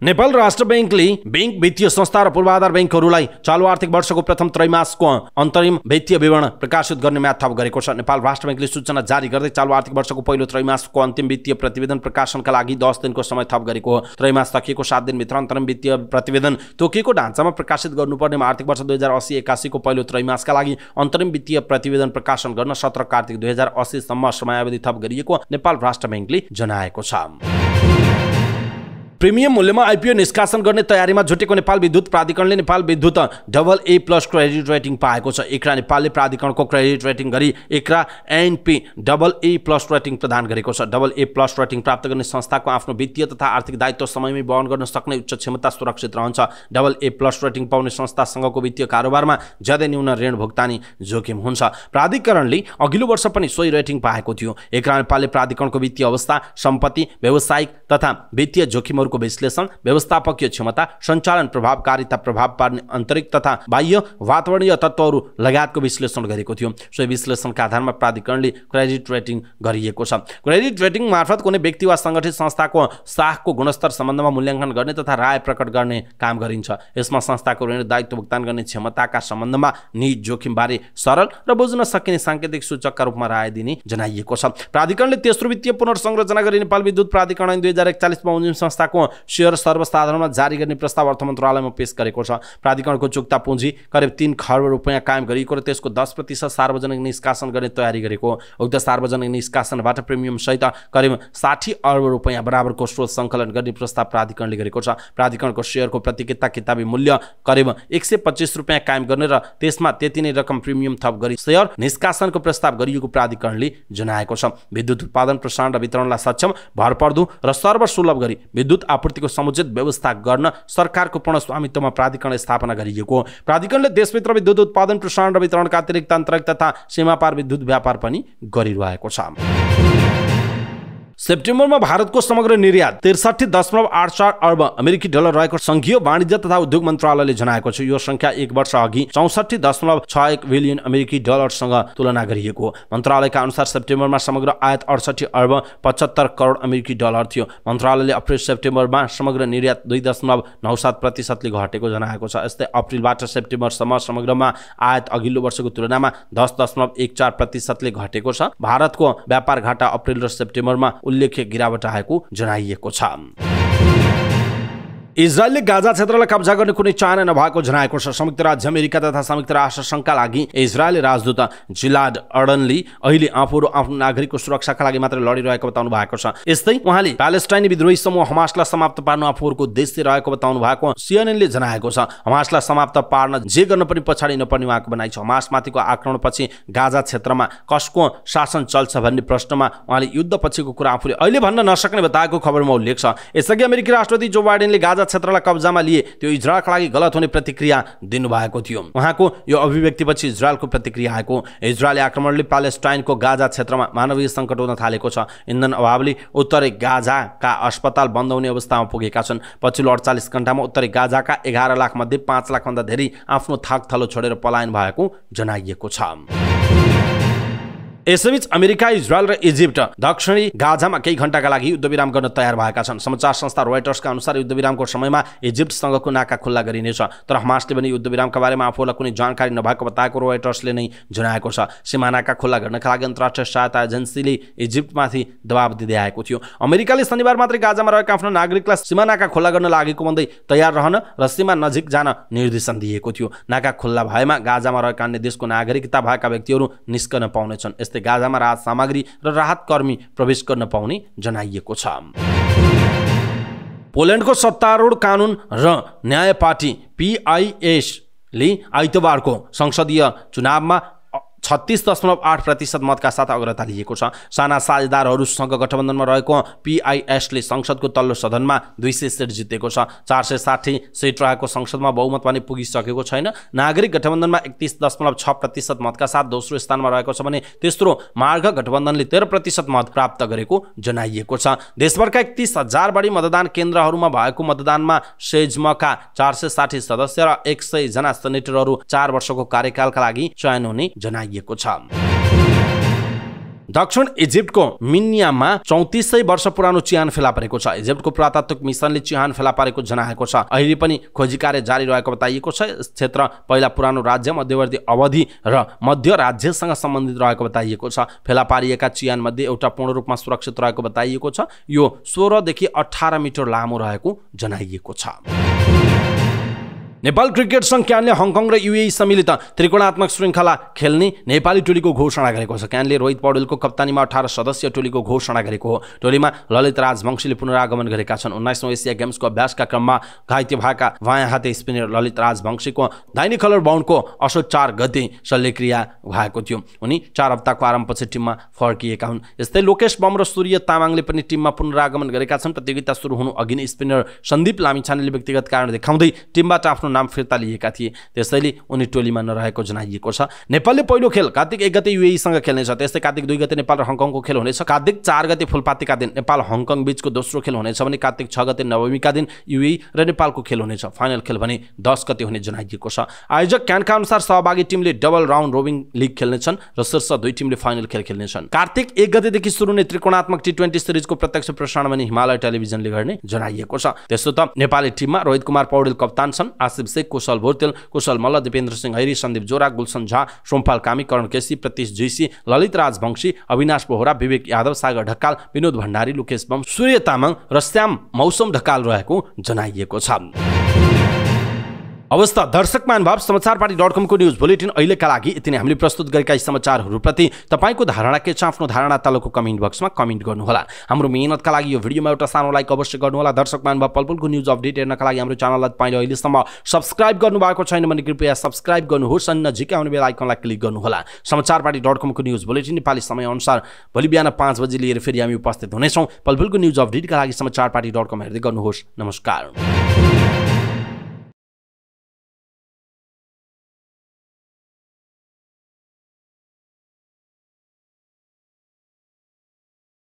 नेपाल राष्ट्र बैंकले बैंक वित्तीय संस्था र पूर्वाधार बैंकहरूलाई चालू आर्थिक वर्षको प्रथम त्रैमासिकको अन्तरिम वित्तीय विवरण प्रकाशित गर्ने म्याद थप गरेको छ। नेपाल राष्ट्र बैंकले सूचना जारी गर्दै चालू आर्थिक वर्षको पहिलो त्रैमासिकको अन्तिम वित्तीय प्रतिवेदन प्रकाशनका लागि 10 दिनको समय थप गरेको हो। त्रैमास सकिएको 7 दिनभित्र अन्तरिम वित्तीय प्रतिवेदन तोकिएको ढाँचामा प्रकाशित गर्नुपर्नेमा आर्थिक वर्ष 2080-81 को पहिलो त्रैमासका लागि अन्तरिम वित्तीय प्रतिवेदन प्रकाशन गर्न 17 कार्तिक 2080 सम्म समयावधि थप गरिएको नेपाल राष्ट्र बैंकले जनाएको छ। प्रिमियम मूल्यमा आइपिओ निष्कासन गर्ने तयारीमा जुटेको नेपाल विद्युत प्राधिकरणले नेपाल विद्युत AA+ क्रेडिट रेटिङ पाएको छ। इक्रा नेपालले प्राधिकरणको क्रेडिट रेटिङ गरी इक्रा एनपी AA+ रेटिङ प्रदान गरेको छ। AA+ रेटिङ प्राप्त गर्ने संस्थाको आफ्नो वित्तीय तथा आर्थिक दायित्व समयमै वहन गर्न सक्ने उच्च क्षमता सुरक्षित रहन्छ। AA+ रेटिङ पाउने संस्थासँगको वित्तीय कारोबारमा ज्यादै न्यून ऋण भुक्तानी जोखिम हुन्छ। प्राधिकरणले अघिल्लो वर्ष पनि सोही रेटिङ पाएको थियो। इक्रा नेपालले प्राधिकरणको वित्तीय अवस्था, सम्पत्ति, व्यावसायिक तथा वित्तीय जोखिमहरू विश्लेषण, व्यवस्थापकीय क्षमता, सञ्चालन प्रभावकारिता, प्रभाव पार्ने आन्तरिक तथा बाह्य वातावरणीय तत्त्वहरू लगायतको विश्लेषण गरेको थियो। सोही विश्लेषणका आधारमा प्राधिकरणले क्रेडिट रेटिङ गरिएको छ। क्रेडिट रेटिङ मार्फत कुनै व्यक्ति वा सङ्गठित संस्थाको साखको गुणस्तर सम्बन्धमा मूल्याङ्कन गर्ने तथा राय प्रकट गर्ने काम गरिन्छ। यसमा संस्थाको ऋण दायित्व भुक्तान गर्ने क्षमताका सम्बन्धमा निहित जोखिमबारे सरल र बुझ्न सकिने साङ्केतिक सूचकका रूपमा राय दिने जनाइएको छ। प्राधिकरणले तेस्रो वित्तीय पुनर्संरचना गरी नेपाल विद्युत प्राधिकरण 2041 मा उन्जिम संस्थाको शेयर सर्वसाधारणमा जारी गर्ने प्रस्ताव अर्थ मन्त्रालयमा पेश गरेको छ। प्राधिकरणको चुक्ता पुँजी करिब 3 खर्ब रुपैयाँ कायम गरिएको र त्यसको 10% सार्वजनिक निष्कासन गर्ने तयारी गरेको। उक्त सार्वजनिक निष्कासनबाट प्रिमियम सहित करिब 60 अर्ब रुपैयाँ बराबरको स्रोत सङ्कलन गर्ने प्रस्ताव प्राधिकरणले गरेको छ। प्राधिकरणको शेयरको प्रतिकिता किताबी मूल्य करिब 125 रुपैयाँ कायम गर्ने र त्यसमा त्यति नै रकम प्रिमियम थप गरी शेयर निष्कासनको प्रस्ताव गरिएको प्राधिकरणले जनाएको छ। विद्युत उत्पादन, प्रसारण र वितरणलाई सक्षम, भरपर्दो र सर्वसुलभ गरी विद्युत आपूर्तिको समुचित व्यवस्था गर्न सरकारको पूर्ण स्वामित्वमा प्राधिकरण स्थापना गरिएको। प्राधिकरणले देशभित्र विद्युत उत्पादन, प्रसारण र वितरणका अतिरिक्त आन्तरिक तथा सीमापार विद्युत व्यापार पनि गरिरहेको छ। सेप्टेम्बरमा भारतको समग्र निर्यात 63.84 अर्ब अमेरिकी डलर रहेको संघीय वाणिज्य तथा उद्योग मन्त्रालयले जनाएको छ। यो संख्या 1 वर्ष अघि 64.61 बिलियन अमेरिकी डलरसँग तुलना गरिएको। मन्त्रालयका अनुसार सेप्टेम्बरमा समग्र आयात 68 अर्ब 75 करोड अमेरिकी डलर थियो। मन्त्रालयले अप्रिल सेप्टेम्बरमा समग्र निर्यात 2.97% ले घटेको जनाएको छ। यस्तै अप्रिलबाट सेप्टेम्बरसम्म समग्रमा आयात अघिल्लो वर्षको तुलनामा 10.14% ले घटेको छ। भारतको व्यापार घाटा अप्रिल र सेप्टेम्बरमा उल्लेख्य गिरावट आएको जनाइएको छ। इजरायलले गाजा क्षेत्रलाई कब्जा गर्ने कुनै चाहना नभएको जनाएको छ। संयुक्त राज्य अमेरिका तथा संयुक्त राष्ट्र सङ्घका लागि इजरायली राजदूत जिलाड अर्डनले अहिले आफूहरू आफ्नो नागरिकको सुरक्षाका लागि मात्र लडिरहेको बताउनु भएको छ। यस्तै उहाँले प्यालेस्टाइनी विद्रोही समूह हमासलाई समाप्त पार्नु आफूहरूको उद्देश्य रहेको बताउनु भएको CNN ले जनाएको छ। हमासलाई समाप्त पार्न जे गर्न पनि पछाडि नपर्ने उहाँको भनाइ छ। हमासमाथिको आक्रमणपछि गाजा क्षेत्रमा कसको शासन चल्छ भन्ने प्रश्नमा उहाँले युद्धपछिको कुरा आफूले अहिले भन्न नसक्ने बताएको खबरमा उल्लेख छ। यसअघि अमेरिकी राष्ट्रपति जो बाइडेनले गाजा क्षेत्रलाई कब्जामा लिए त्यो इजरायलका लागि गलत हुने प्रतिक्रिया दिनुभएको थियो। उहाँको यो अभिव्यक्तिपछि इजरायलको प्रतिक्रिया आएको। इजरायली आक्रमणले प्यालेस्टाइनको गाजा क्षेत्रमा मानवीय सङ्कट हुन थालेको छ। इन्धन अभावले उत्तरी गाजाका अस्पताल बन्द हुने अवस्थामा पुगेका छन्। पछिल्लो 48 घण्टामा उत्तरी गाजाका 11 लाख मध्ये 5 लाखभन्दा धेरै आफ्नो थाकथलो छोडेर पलायन भएको जनाइएको छ। यसैबीच अमेरिका, इजरायल र इजिप्ट दक्षिणी गाजामा केही घण्टाका लागि युद्धविराम गर्न तयार भएका छन्। समाचार संस्था रोयटर्सका अनुसार युद्धविरामको समयमा इजिप्टसँगको नाका खुल्ला गरिनेछ, तर हमासले भने युद्धविरामका बारेमा आफूलाई कुनै जानकारी नभएको बताएको रोयटर्सले नै जनाएको छ। सीमानाका खुल्ला गर्नका लागि अन्तर्राष्ट्रिय सहायता एजेन्सीले इजिप्टमाथि दबाब दिँदै आएको थियो। अमेरिकाले शनिबार मात्रै गाजामा रहेका आफ्नो नागरिकलाई सीमानाका खुल्ला गर्न लागेको भन्दै तयार रहन र सीमा नजिक जान निर्देशन दिएको थियो। नाका खुल्ला भएमा गाजामा रहेका अन्य देशको नागरिकता भएका व्यक्तिहरू निस्कन पाउनेछन्। यस्तै गाजामा राहत सामग्री र राहत कर्मी प्रवेश गर्न पाउने जनाइएको छ। पोल्यान्डको सत्तारूढ कानुन र न्याय पार्टी PIS ले आइतबारको संसदीय चुनावमा 36.8% मतका साथ अग्रता लिएको छ। साना साझेदारहरूसँग गठबन्धनमा रहेको PIS ले संसदको तल्लो सदनमा 200 सिट जितेको छ। 460 सिट रहेको संसदमा बहुमत पनि पुगिसकेको छैन। नागरिक गठबन्धनमा 31.6% मतका साथ दोस्रो स्थानमा रहेको छ भने तेस्रो मार्ग गठबन्धनले 13% मत प्राप्त गरेको जनाइएको छ। देशभरका 31,000 बढी मतदान केन्द्रहरूमा भएको मतदानमा सेजमका 460 सदस्य र 100 जना सेनेटरहरू 4 वर्षको कार्यकालका लागि चयन हुने जनाइएको छ। दक्षिण इजिप्टको मिन्यामा 3400 वर्ष पुरानो चिहान फेला परेको छ। इजिप्टको पुरातात्विक मिसनले चिहान फेला पारेको जनाएको छ। अहिले पनि खोजी कार्य जारी रहेको बताइएको छ। यस क्षेत्र पहिला पुरानो राज्य, मध्यवर्ती अवधि र मध्य राज्यसँग सम्बन्धित रहेको बताइएको छ। फेला पारिएका चिहान मध्ये एउटा पूर्ण रूपमा सुरक्षित रहेको बताइएको छ। यो 16 देखि 18 मिटर लामो रहेको जनाइएको छ। नेपाल क्रिकेट संघ क्यानले हङकङ र UAE सम्मिलित त्रिकोणात्मक श्रृङ्खला खेल्ने नेपाली टोलीको घोषणा गरेको छ। क्यानले रोहित पौडेलको कप्तानीमा 18 सदस्यीय टोलीको घोषणा गरेको हो। टोलीमा ललित राजवंशीले पुनरागमन गरेका छन्। 19औं एसिया गेम्सको अभ्यासका क्रममा घाइते भएका बायाँ हाते स्पिनर ललित राजवंशीको दाहिने कलर बाउन्डको असोज 4 गते शल्यक्रिया भएको थियो। उनी 4 हप्ताको आरामपछि टिममा फर्किएका हुन्। यस्तै लोकेश बम र सूर्य तामाङले पनि टिममा पुनरागमन गरेका छन्। प्रतियोगिता सुरु हुनु अघि नै स्पिनर सन्दीप लामिछानेले व्यक्तिगत कारण देखाउँदै टिमबाट आफ्नो नाम फिर्ता लिएका थिए। त्यसैले उनी टोलीमा नरहेको जनाइएको छ। नेपालले पहिलो खेल कार्तिक 1 गते UAE सँग खेल्नेछ। त्यस्तै कार्तिक 2 गते नेपाल र हङकङको खेल हुनेछ। कार्तिक 4 गते फुलपातीका दिन नेपाल हङकङ बीचको दोस्रो खेल हुनेछ भने कार्तिक 6 गते नवमीका दिन UAE र नेपालको खेल हुनेछ। फाइनल खेल भने 10 गते हुने जनाइएको छ। आयोजक क्यानका अनुसार सहभागी टिमले डबल राउन्ड रोबिङ लिग खेल्नेछन् र शीर्ष 2 टिमले फाइनल खेल खेल्नेछन्। कार्तिक 1 गतेदेखि सुरु हुने त्रिकोणात्मक T20 सिरिजको प्रत्यक्ष प्रसारण भने हिमालय टेलिभिजनले गर्ने जनाइएको छ। त्यसो त नेपाली टिममा रोहित कुमार पौडेल कप्तान छन्। आसिफ शेख, कुशल भोतेल, कुशल मल्ल, दिपेन्द्र सिंह हैरी, सन्दीप जोरा, गुलसन झा, सोमपाल कामी, करण केसी, प्रतीश जैसी, ललित राजवंशी, अविनाश बोहरा, विवेक यादव, सागर ढकाल, विनोद भण्डारी, लुकेश बम, सूर्य तामाङ र श्याम मौसम ढकाल रहेको जनाइएको छ। अवस्था दर्शक महानुभाव, समाचार पार्टी.com को न्यूज बुलेटिन अहिलेका लागि यति नै। हामीले प्रस्तुत गरेका समाचारहरूप्रति तपाईको धारणा के छ? आफ्नो धारणा तलको कमेन्ट बक्समा कमेन्ट गर्नुहोला। हाम्रो मेहनतका लागि यो भिडियोमा एउटा सानो लाइक अवश्य गर्नुहोला। दर्शक महानुभाव, पलपलको न्यूज अपडेट हेर्नका लागि हाम्रो च्यानललाई तपाईले अहिलेसम्म सब्स्क्राइब गर्नुभएको छैन भने कृपया सब्स्क्राइब गर्नुहोस् अनि नजिकै आउने बेल आइकनलाई क्लिक गर्नुहोला। समाचार पार्टी.com को न्यूज बुलेटिन नेपाली समय अनुसार भोलि बिहान 5 बजे लिएर फेरि हामी उपस्थित हुनेछौँ। पलपलको न्यूज अपडेटका लागि समाचार पार्टी.com हेर्दै गर्नुहोस्। नमस्कार।